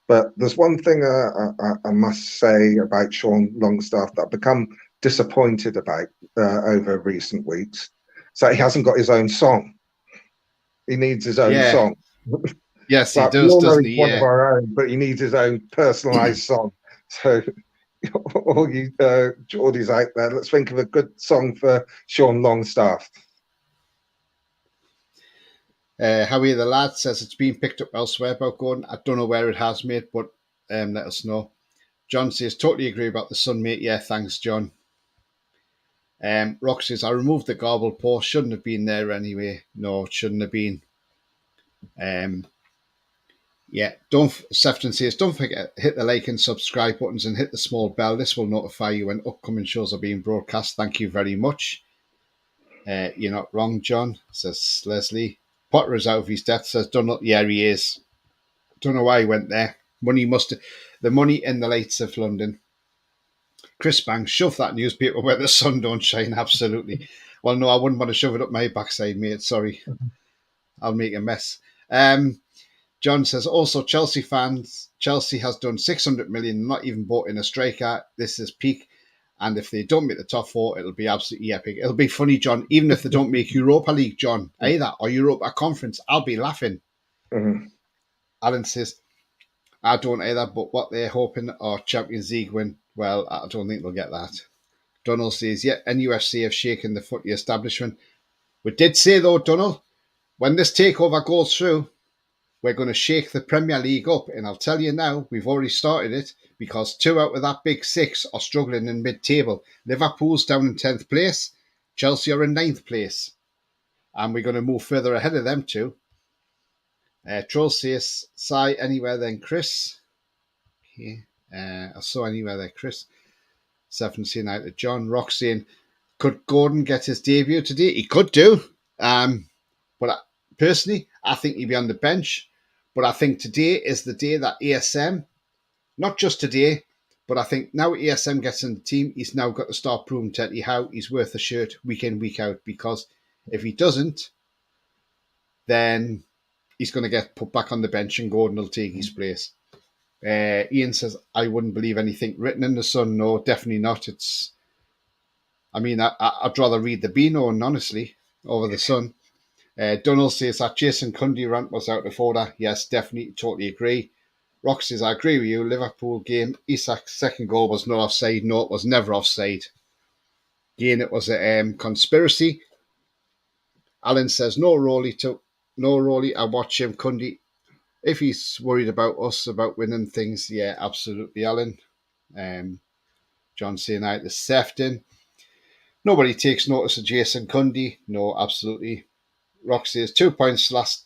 But there's one thing I must say about Sean Longstaff that I've become disappointed about over recent weeks. So he hasn't got his own song. He needs his own song. Yes, he does, doesn't he? One of our own, but he needs his own personalised song. So all you Geordies out there, let's think of a good song for Sean Longstaff. Howie the lad says it's been picked up elsewhere about Gordon. I don't know where it has, mate, but let us know. John says, totally agree about the sun, mate. Yeah, thanks, John. Rock says, I removed the garble post. Shouldn't have been there anyway. No, it shouldn't have been. Sefton says, don't forget, hit the like and subscribe buttons and hit the small bell. This will notify you when upcoming shows are being broadcast. Thank you very much. You're not wrong, John, says Leslie. Potter is out of his depth, says Donald. Yeah, he is. Don't know why he went there. The money in the lights of London. Chris Banks, shove that newspaper where the sun don't shine. Absolutely. Well, no, I wouldn't want to shove it up my backside, mate. Sorry. I'll make a mess. John says, also Chelsea fans, Chelsea has done 600 million, not even bought in a striker. This is peak. And if they don't make the top four, it'll be absolutely epic. It'll be funny, John, even if they don't make Europa League, John, either, or Europa Conference, I'll be laughing. Mm-hmm. Alan says, I don't either, but what they're hoping are Champions League win. Well, I don't think they'll get that. Donald says, yeah, NUFC have shaken the footy establishment. We did say, though, Donald, when this takeover goes through, we're going to shake the Premier League up. And I'll tell you now, we've already started it because 2 out of that big 6 are struggling in mid-table. Liverpool's down in 10th place. Chelsea are in 9th place. And we're going to move further ahead of them too. Troll says, Sai anywhere then Chris. Okay. I saw anywhere there Chris. 7th United. John Rock saying, could Gordon get his debut today? He could do. But personally, I think he'd be on the bench. But I think today is the day that ASM, not just today, but I think now ASM gets in the team, he's now got to start proving to Eddie Howe he's worth a shirt week in, week out. Because if he doesn't, then he's going to get put back on the bench and Gordon will take his place. Ian says, I wouldn't believe anything written in the Sun. No, definitely not. I'd rather read the Beano, honestly, over the Sun. Donald says that Jason Cundy rant was out of order. Yes, definitely, totally agree. Rock says, I agree with you. Liverpool game, Isak's second goal was not offside. No, it was never offside. Again, it was a conspiracy. Alan says, no Rowley. I watch him, Cundy. If he's worried about us, about winning things, yeah, absolutely, Alan. John saying out the Sefton. Nobody takes notice of Jason Cundy. No, absolutely. Rock says 2 points lost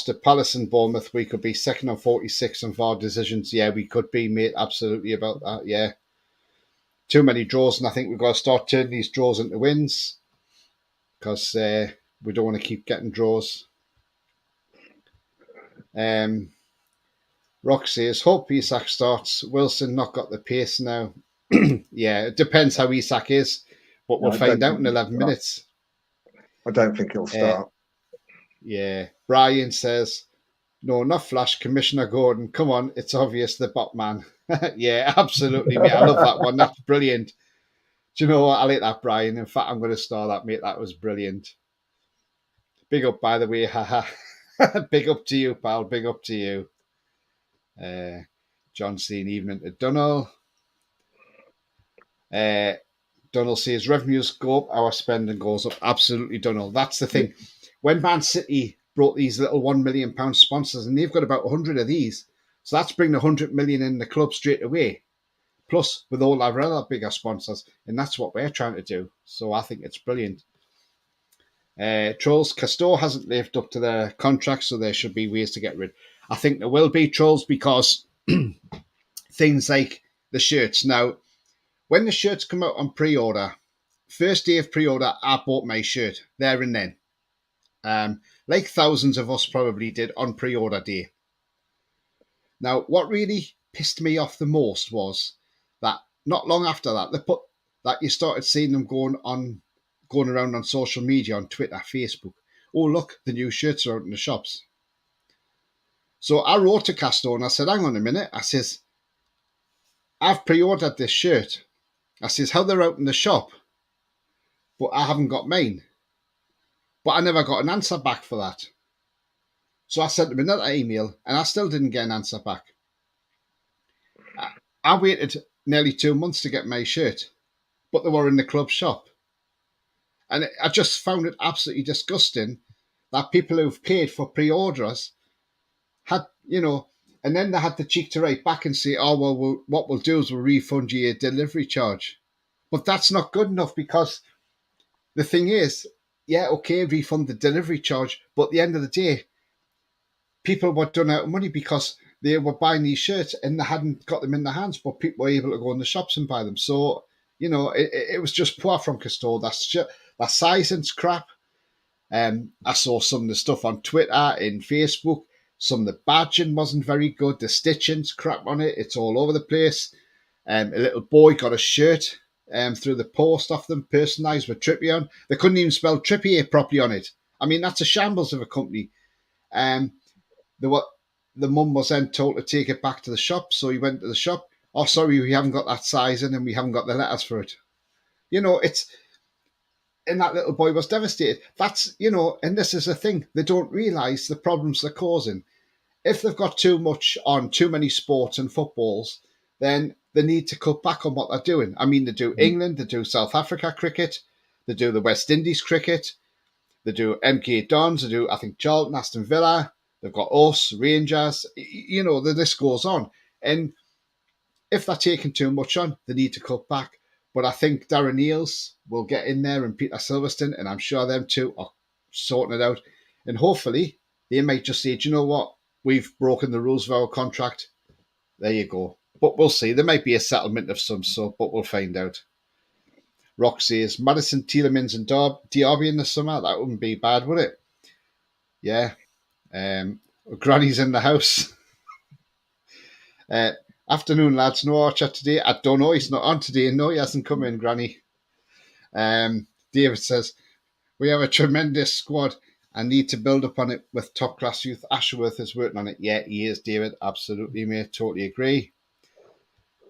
to Palace and Bournemouth. We could be second on 46 on VAR decisions. Yeah, we could be, mate. Absolutely about that. Yeah. Too many draws, and I think we've got to start turning these draws into wins because we don't want to keep getting draws. Rock says, hope Isak starts. Wilson not got the pace now. Yeah, it depends how Isak is, but we'll find out in 11 minutes. I don't think he'll start. Yeah. Brian says, no, not Flash, Commissioner Gordon. Come on, it's obvious the bot man. Yeah, absolutely, mate. I love that one. That's brilliant. Do you know what? I like that, Brian. In fact, I'm going to star that, mate. That was brilliant. Big up, by the way. Haha. Big up to you, pal. Big up to you. John saying evening to Donald. Donald says revenues go up, our spending goes up. Absolutely, Donald. That's the thing. When Man City brought these little £1 million sponsors, and they've got about 100 of these, so that's bringing 100 million in the club straight away. Plus, with all our other bigger sponsors, and that's what we're trying to do. So I think it's brilliant. Trolls, Castor hasn't lived up to their contract, so there should be ways to get rid. I think there will be, Trolls, because things like the shirts. Now, when the shirts come out on pre-order, first day of pre-order, I bought my shirt there and then. Like thousands of us probably did on pre-order day. Now, what really pissed me off the most was that not long after that, you started seeing them going around on social media, on Twitter, Facebook. Oh, look, the new shirts are out in the shops. So I wrote to Castor and I said, hang on a minute. I says, I've pre-ordered this shirt. I says, how they're out in the shop, but I haven't got mine. But I never got an answer back for that. So I sent them another email and I still didn't get an answer back. I waited nearly 2 months to get my shirt, but they were in the club shop. And I just found it absolutely disgusting that people who've paid for pre-orders had, and then they had the cheek to write back and say, oh, well, what we'll do is we'll refund you your delivery charge. But that's not good enough because the thing is, yeah, okay, refund the delivery charge. But at the end of the day, people were done out of money because they were buying these shirts and they hadn't got them in their hands, but people were able to go in the shops and buy them. So, it was just poor from Castor. That sizing's crap. I saw some of the stuff on Twitter and Facebook. Some of the badging wasn't very good. The stitching's crap on it. It's all over the place. A little boy got a shirt through the post off them, personalised with Trippier on. They couldn't even spell Trippier properly on it. I mean, that's a shambles of a company. The mum was then told to take it back to the shop, so he went to the shop. Oh, sorry, we haven't got that size in, and we haven't got the letters for it. It's, and that little boy was devastated. That's, and this is the thing, they don't realise the problems they're causing. If they've got too much on, too many sports and footballs, then they need to cut back on what they're doing. I mean, they do England, they do South Africa cricket, they do the West Indies cricket, they do MK Dons, they do, I think, Charlton, Aston Villa, they've got us, Rangers, the list goes on. And if they're taking too much on, they need to cut back. But I think Darren Eales will get in there and Peter Silverstone, and I'm sure them two are sorting it out. And hopefully they might just say, do you know what? We've broken the rules of our contract. There you go. But we'll see. There might be a settlement of some sort, but we'll find out. Rock says, Madison, Tielemans and Diaby in the summer. That wouldn't be bad, would it? Yeah. Granny's in the house. Afternoon, lads. No Archer today. I don't know. He's not on today. No, he hasn't come in, Granny. David says, we have a tremendous squad and need to build upon it with top-class youth. Ashworth is working on it. Yeah, he is, David. Absolutely, mate. Totally agree.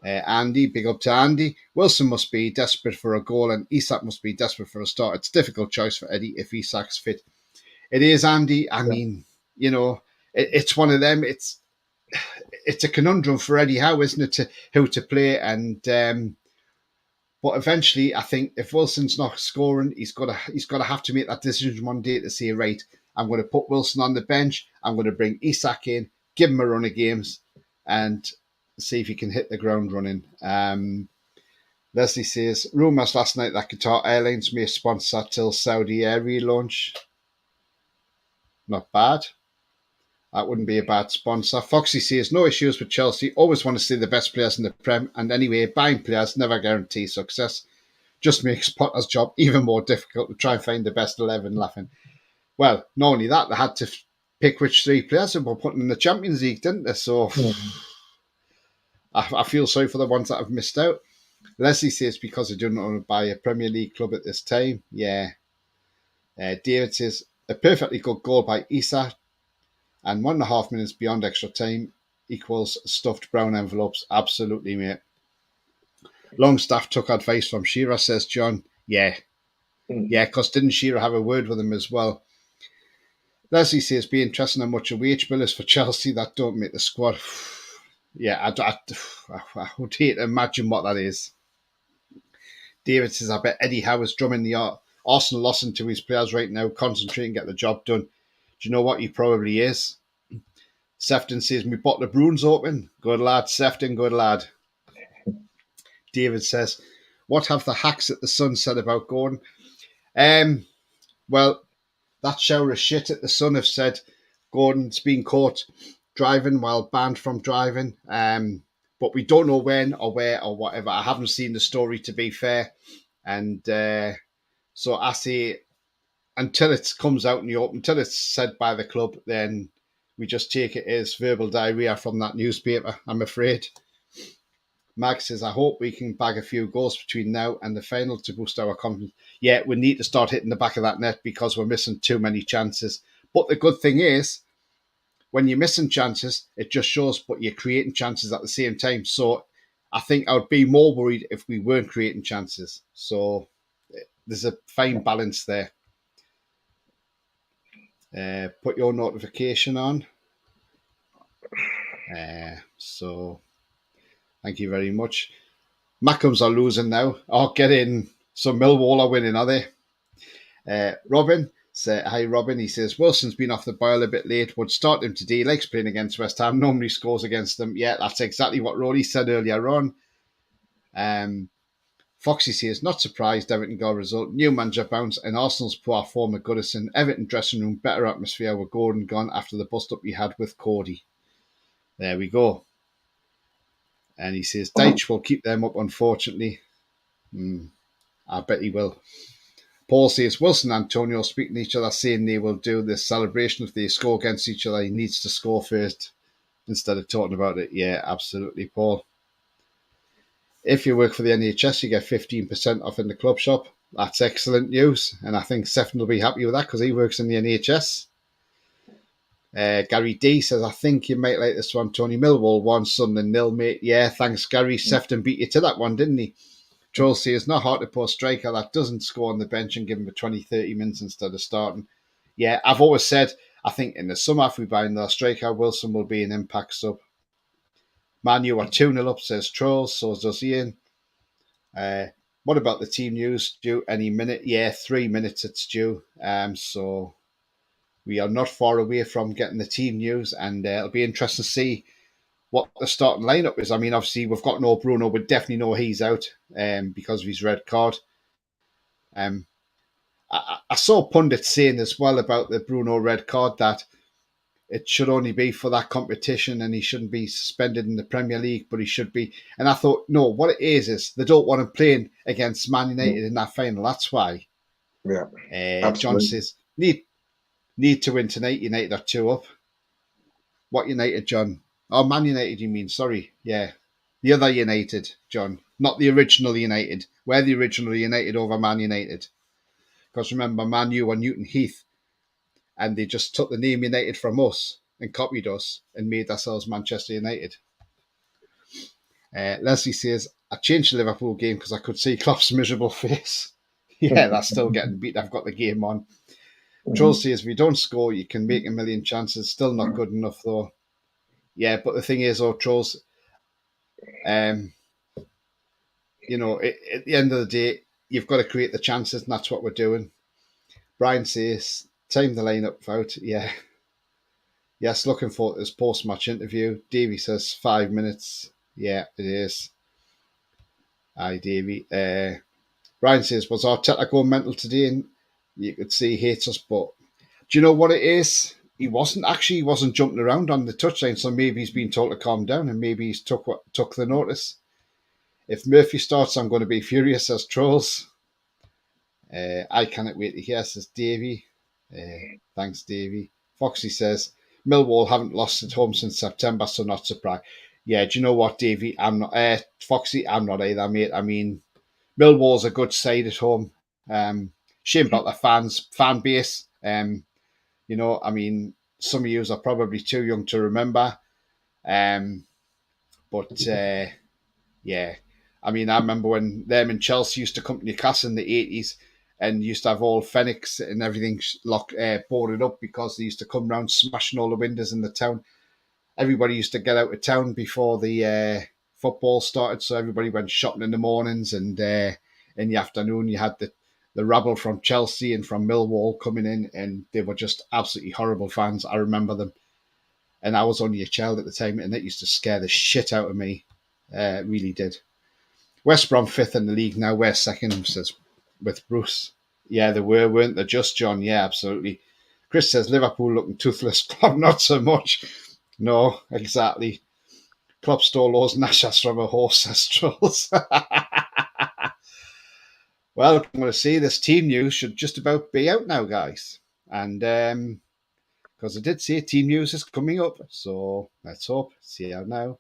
Andy, big up to Andy. Wilson must be desperate for a goal and Isak must be desperate for a start. It's a difficult choice for Eddie if Isak's fit. It is, Andy. I mean, it's one of them. It's a conundrum for Eddie Howe, isn't it, who to play? And but eventually, I think if Wilson's not scoring, he's got to have to make that decision one day to say, right, I'm going to put Wilson on the bench. I'm going to bring Isak in, give him a run of games, and see if he can hit the ground running. Leslie says, rumours last night that Qatar Airlines may sponsor till Saudi Air relaunch. Not bad. That wouldn't be a bad sponsor. Foxy says, no issues with Chelsea. Always want to see the best players in the Prem. And anyway, buying players never guarantees success. Just makes Potter's job even more difficult to try and find the best 11 laughing. Well, not only that, they had to pick which 3 players they were putting in the Champions League, didn't they? So I feel sorry for the ones that have missed out. Leslie says, because they don't want to buy a Premier League club at this time. Yeah. David says, a perfectly good goal by Issa and 1.5 minutes beyond extra time equals stuffed brown envelopes. Absolutely, mate. Longstaff took advice from Shearer, says John. Yeah. Yeah, because didn't Shearer have a word with him as well? Leslie says, be interesting how much a wage bill is for Chelsea that don't make the squad. Yeah, I would hate to imagine what that is. David says, I bet Eddie Howe is drumming the Arsenal loss into his players right now, concentrate and get the job done. Do you know what? He probably is. Sefton says, my bottle of Bruins open. Good lad, Sefton, good lad. David says, what have the hacks at the Sun said about Gordon? Well, that shower of shit at the Sun have said Gordon's been caught driving while banned from driving. But we don't know when or where or whatever. I haven't seen the story, to be fair. And so I say, until it comes out in the open, until it's said by the club, then we just take it as verbal diarrhea from that newspaper, I'm afraid. Mag says, I hope we can bag a few goals between now and the final to boost our confidence. Yeah, we need to start hitting the back of that net because we're missing too many chances. But the good thing is, when you're missing chances, it just shows, but you're creating chances at the same time. So I think I would be more worried if we weren't creating chances. So there's a fine balance there. Put your notification on. So thank you very much. Mackhams are losing now. Oh, get in. So Millwall are winning, are they? Robin, hi Robin. He says, Wilson's been off the boil a bit late. Would start him today. He likes playing against West Ham. Normally scores against them. Yeah, that's exactly what Rory said earlier on. Foxy says, not surprised Everton got a result. New manager bounce and Arsenal's poor form of Goodison. Everton dressing room, better atmosphere with Gordon gone after the bust-up he had with Cody. There we go. And he says, Deitch will keep them up, unfortunately. I bet he will. Paul says, Wilson and Antonio speaking to each other, saying they will do this celebration if they score against each other. He needs to score first instead of talking about it. Yeah, absolutely, Paul. if you work for the NHS, you get 15% off in the club shop. That's excellent news. And I think Stephen will be happy with that because he works in the NHS. Gary D says, I think you might like this one, Tony. Millwall 1, Sunderland 0, mate. Yeah, thanks, Gary. Sefton beat you to that one, didn't he? Troll says, it's not hard to post striker that doesn't score on the bench and give him a 20, 30 minutes instead of starting. Yeah, I've always said, I think in the summer, if we buy another striker, Wilson will be an impact sub. Manu are 2-0 up, says Trolls. So does Ian. What about the team news? Due any minute? Yeah, 3 minutes it's due. So we are not far away from getting the team news, and it'll be interesting to see what the starting lineup is. I mean, obviously we've got no Bruno. We definitely know he's out because of his red card. I saw pundits saying as well about the Bruno red card that it should only be for that competition and he shouldn't be suspended in the Premier League, but he should be. And I thought, no, what it is they don't want him playing against Man United in that final. That's why. Yeah, John says, need to win tonight. United are 2 up. What United, John? Oh, Man United, you mean? Sorry. Yeah. The other United, John. Not the original United. We're the original United over Man United. Because remember, Man U were Newton Heath. And they just took the name United from us and copied us and made ourselves Manchester United. Leslie says, I changed the Liverpool game because I could see Klopp's miserable face. Yeah, that's still getting beat. I've got the game on. Troll says, if you don't score, you can make a million chances. Still not good enough, though. Yeah, but the thing is, Trolls, at the end of the day, you've got to create the chances, and that's what we're doing. Brian says, time the lineup out. Yeah. Yes, looking forward to this post-match interview. Davey says 5 minutes. Yeah, it is. Hi, Davey. Brian says, was Arteta going mental today? And you could see he hates us, but do you know what it is? He wasn't jumping around on the touchline, so maybe he's been told to calm down and maybe he's took the notice. If Murphy starts, I'm going to be furious, says Trolls. I cannot wait to hear, says Davey. Thanks, Davey. Foxy says, Millwall haven't lost at home since September, so not surprised. Yeah, do you know what, Davey? I'm not, Foxy, I'm not either, mate. I mean, Millwall's a good side at home. Shame about the fan base. I mean, some of you are probably too young to remember. Yeah. I mean, I remember when them and Chelsea used to come to Newcastle in the 80s and used to have all Phoenix and everything boarded up because they used to come round smashing all the windows in the town. Everybody used to get out of town before the football started, so everybody went shopping in the mornings, and in the afternoon you had the rabble from Chelsea and from Millwall coming in, and they were just absolutely horrible fans. I remember them. And I was only a child at the time, and it used to scare the shit out of me. It really did. West Brom 5th in the league now. We're 2nd, says with Bruce. Yeah, they were, weren't they? Just John. Yeah, absolutely. Chris says Liverpool looking toothless. Klopp not so much. No, exactly. Klopp stole those gnashers from a horse, says Trolls. Well, I'm going to say this team news should just about be out now, guys. And because I did say team news is coming up. So let's hope. See how now.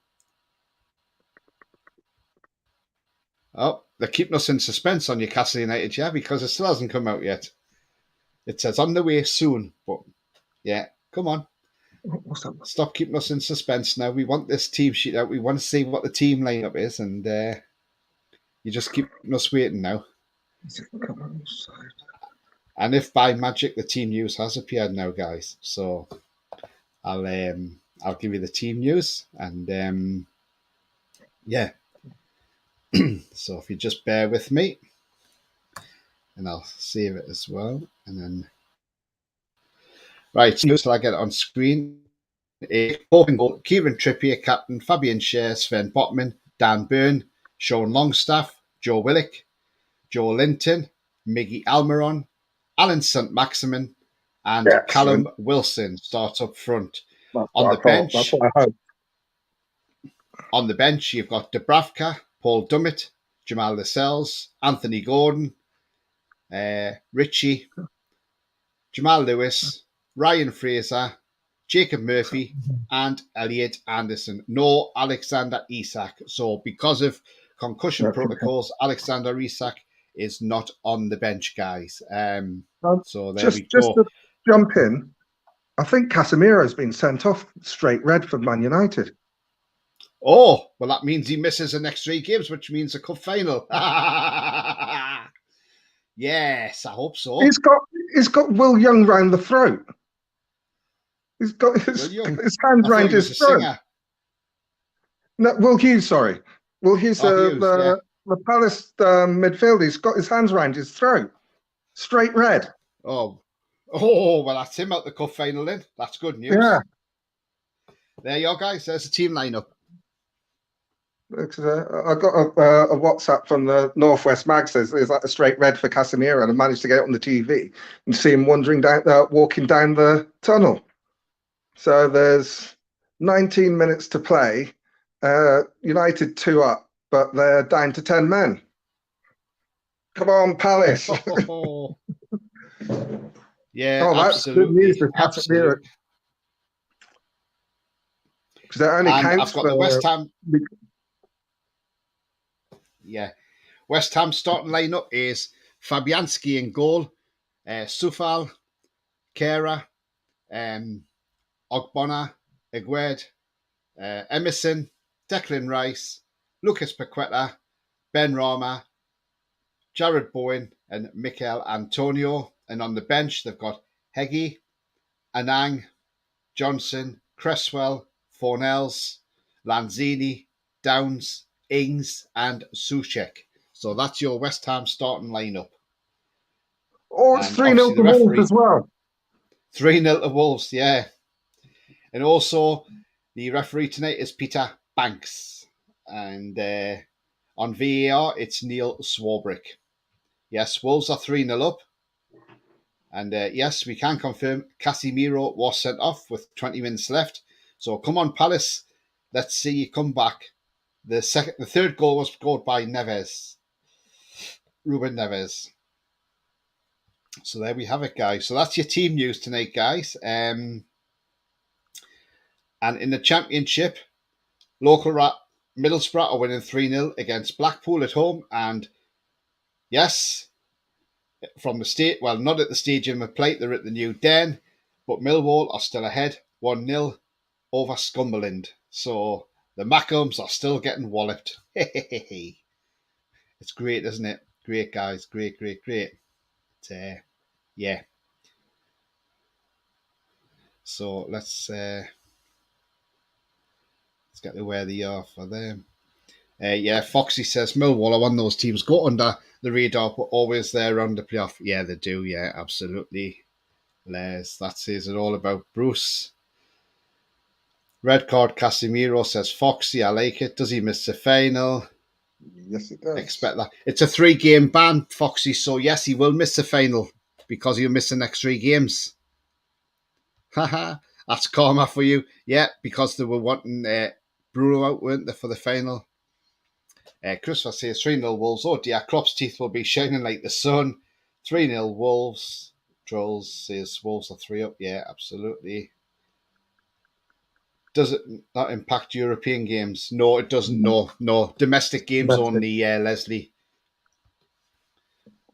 Oh, they're keeping us in suspense on Newcastle United, yeah, because it still hasn't come out yet. It says on the way soon, but yeah, come on. Stop keeping us in suspense now. We want this team sheet out. We want to see what the team lineup is, and you just keep us waiting now. And if by magic the team news has appeared now, guys, so I'll give you the team news, and yeah. So if you just bear with me, and I'll save it as well, and then right, so I get it on screen. Open goal: Kieran Trippier, captain; Fabian Schär, Sven Botman, Dan Burn, Sean Longstaff, Joe Willock, Joe Linton, Miggy Almiron, Alan St. Maximin, and Callum Wilson starts up front. On the bench, you've got Dubravka, Paul Dummett, Jamal Lascelles, Anthony Gordon, Richie, Jamal Lewis, Ryan Fraser, Jacob Murphy, and Elliot Anderson. No Alexander Isak. So because concussion Okay. protocols. Alexander Isak is not on the bench, guys. So there we Just go. to jump in, I think Casemiro's been sent off straight red for Man United. Oh, well, that means he misses the next 3 games, which means a cup final. Yes, I hope so. He's got Will Young round the throat. He's got his hand round his throat. Singer. No, Will Hughes, sorry. Will Hughes, Hughes, the Palace midfielder, he's got his hands round his throat. Straight red. Oh, well, that's him out the cup final then. That's good news. Yeah. There you go, guys. There's the team lineup. I got a WhatsApp from the Northwest Mag says there's like a straight red for Casemiro, and I managed to get it on the TV and see him walking down the tunnel. So there's 19 minutes to play. United 2 up, but they're down to 10 men. Come on, Palace. Yeah, that's absolutely. Good news for Casemiro. Because that only counts I've got for the West Ham. Yeah. West Ham starting lineup is Fabianski in goal, Sufal, Kera, Ogbonna, Aguerd, Emerson, Declan Rice, Lucas Paqueta, Ben Rama, Jared Bowen, and Mikel Antonio. And on the bench, they've got Heggie, Anang, Johnson, Cresswell, Fornells, Lanzini, Downs, Ings, and Soucek. So that's your West Ham starting lineup. Oh, it's 3-0 to Wolves as well. 3-0 to Wolves, yeah. And also, the referee tonight is Peter Banks. And on VAR, it's Neil Swarbrick. Yes, Wolves are 3-0 up. And yes, we can confirm Casemiro was sent off with 20 minutes left. So come on, Palace. Let's see you come back. The third goal was scored by Neves. Ruben Neves. So there we have it, guys. So that's your team news tonight, guys. And in the Championship, Middlesbrough are winning 3-0 against Blackpool at home. And yes, from the state, well, not at the Stadium of Plate, they're at the New Den, but Millwall are still ahead 1-0 over Scumberland. So the Mackhams are still getting walloped. It's great, isn't it? Great, guys. Great. Yeah. So let's get to where they are for them. Yeah, Foxy says Millwall are one of those teams go under the radar, but always there around the playoff. Yeah, they do. Yeah, absolutely. Les, that says it all about Bruce. Red card Casemiro, says Foxy. I like it. Does he miss the final? Yes, it does. Expect that. It's a 3-game ban, Foxy. So yes, he will miss the final because he'll miss the next 3 games. Haha, that's karma for you. Yeah, because they were wanting Bruno out, weren't they, for the final? Christopher says 3-0 Wolves. Oh dear, Klopp's teeth will be shining like the sun. 3-0 Wolves. Trolls says Wolves are 3 up. Yeah, absolutely. Does it not impact European games? No, it doesn't. No. Domestic games only, Leslie.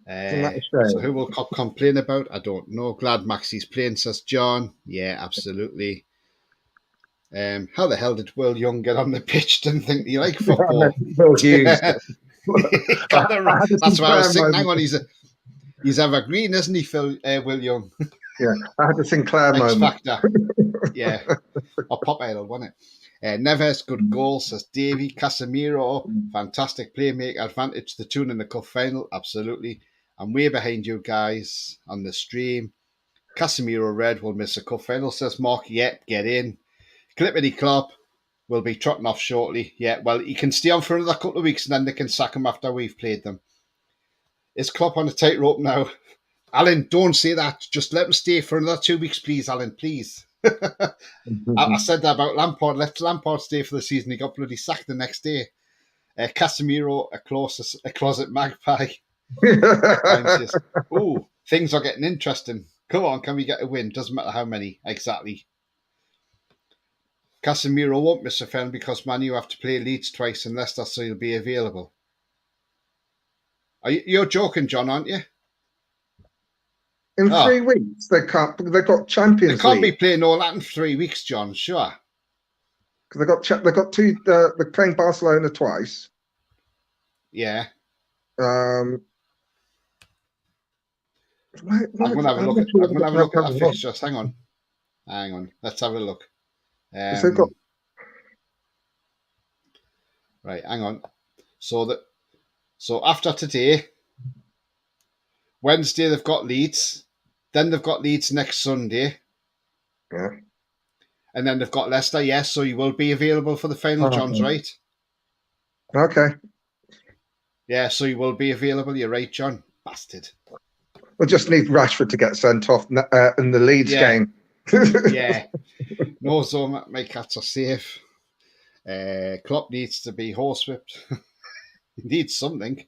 So who will Klopp complain about? I don't know. Glad Maxi's playing, says John. Yeah, absolutely. How the hell did Will Young get on the pitch? Didn't think he liked football. Will Hughes. That's why I was thinking, hang on, he's evergreen, isn't he, Will Young? Yeah, I had the Sinclair moment. Factor. Yeah. Or Pop Idol, wasn't it? Neves, good goal, says Davey. Casemiro, fantastic playmaker, advantage the tune in the cup final. Absolutely. I'm way behind you guys on the stream. Casemiro red will miss a cup final, says Mark. Yep, get in. Clippity Klopp will be trotting off shortly. Yeah, well, he can stay on for another couple of weeks and then they can sack him after we've played them. Is Klopp on a tightrope now? Alan, don't say that. Just let him stay for another 2 weeks, please, Alan, please. I said that about Lampard. Let Lampard stay for the season. He got bloody sacked the next day. Casemiro, a closet magpie. Says, ooh, things are getting interesting. Come on, can we get a win? Doesn't matter how many, exactly. Casemiro won't miss a final because Man U have to play Leeds twice and Leicester, so he'll be available. You're joking, John, aren't you? In Oh, 3 weeks, they can't. They've got they Champions can't be League playing all that in 3 weeks, John. Sure. because they got two. They're playing Barcelona twice. Yeah. Um, I'm gonna have a I'm look not at. sure I'm gonna have a look at that what fixtures. Hang on. Hang on. Let's have a look. because they've got. Right. Hang on. So after today, Wednesday they've got Leeds. Then they've got Leeds next Sunday. Yeah. And then they've got Leicester, yes, so you will be available for the final, John's right. Okay. Yeah, so you will be available, you're right, John. Bastard. We just need Rashford to get sent off in the Leeds game. Yeah. No, so my cats are safe. Klopp needs to be horsewhipped. He needs something.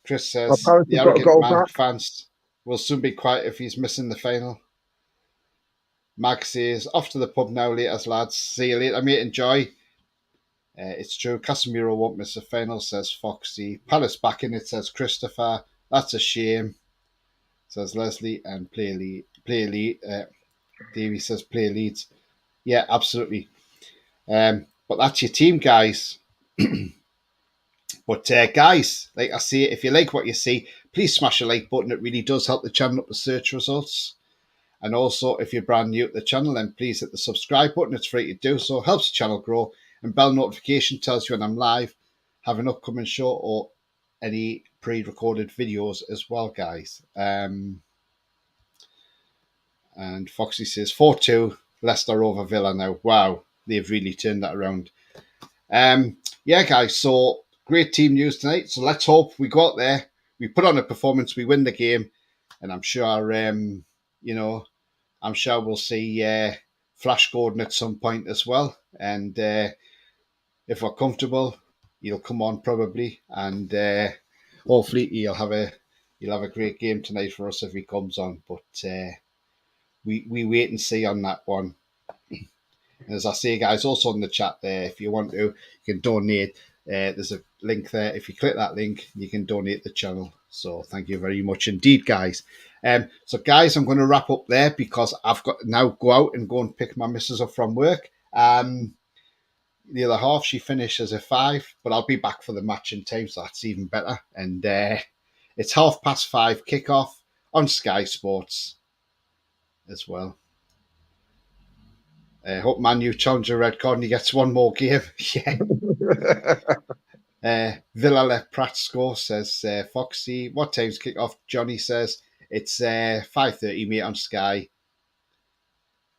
Chris says, Apparently the he's got a arrogant goal man back. fans will soon be quiet if he's missing the final. Mag says, off to the pub now, later, lads. See you later, mate. Enjoy. It's true. Casemiro won't miss the final, says Foxy. Palace back in it, says Christopher. That's a shame, says Leslie. And play lead. Davey says play Leeds. Yeah, absolutely. But that's your team, guys. But guys, like I say, if you like what you see, please smash the like button. It really does help the channel up the search results. And also, if you're brand new to the channel, then please hit the subscribe button. It's free to do so. Helps the channel grow. And bell notification tells you when I'm live, have an upcoming show, or any pre-recorded videos as well, guys. And Foxy says 4-2, Leicester over Villa now. Wow, they've really turned that around. Yeah, guys, so great team news tonight. So let's hope we go out there, we put on a performance, we win the game, and I'm sure, I'm sure we'll see Flash Gordon at some point as well. And if we're comfortable, he'll come on probably, and hopefully he'll have a great game tonight for us if he comes on. But we wait and see on that one. As I say, guys, also in the chat there, if you want to, you can donate. There's a link there. If you click that link, you can donate the channel. So thank you very much indeed, guys. So, guys, I'm going to wrap up there because I've got to now go out and go and pick my missus up from work. The other half, she finishes at 5, but I'll be back for the match in time, so that's even better. And it's 5:30 kickoff on Sky Sports as well. Hope Man U challenger Red card and he gets one more game. Yeah. Villa let Pratt score, says Foxy. What time's kick off? Johnny says it's 5:30, mate, on Sky.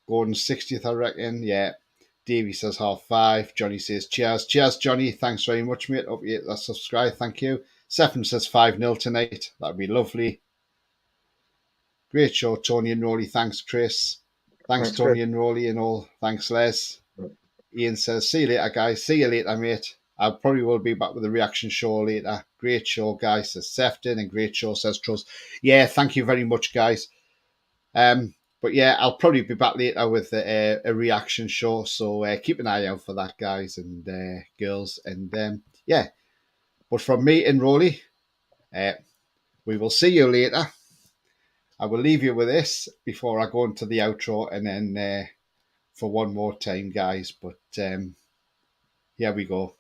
Gordon's 60th, I reckon. Yeah. Davey says 5:30. Johnny says cheers. Cheers, Johnny. Thanks very much, mate. Hope you hit that subscribe. Thank you. Stephen says 5-0 tonight. That'd be lovely. Great show, Tony and Rolly. Thanks, Chris. Thanks, Tony and Rolly and all. Thanks, Les. Ian says, see you later, guys. See you later, mate. I probably will be back with a reaction show later. Great show, guys, says Sefton, and great show, says Trust. Yeah, thank you very much, guys. But yeah, I'll probably be back later with a reaction show. So keep an eye out for that, guys and girls. And yeah, but from me and Rolly, we will see you later. I will leave you with this before I go into the outro and then for one more time, guys. But here we go.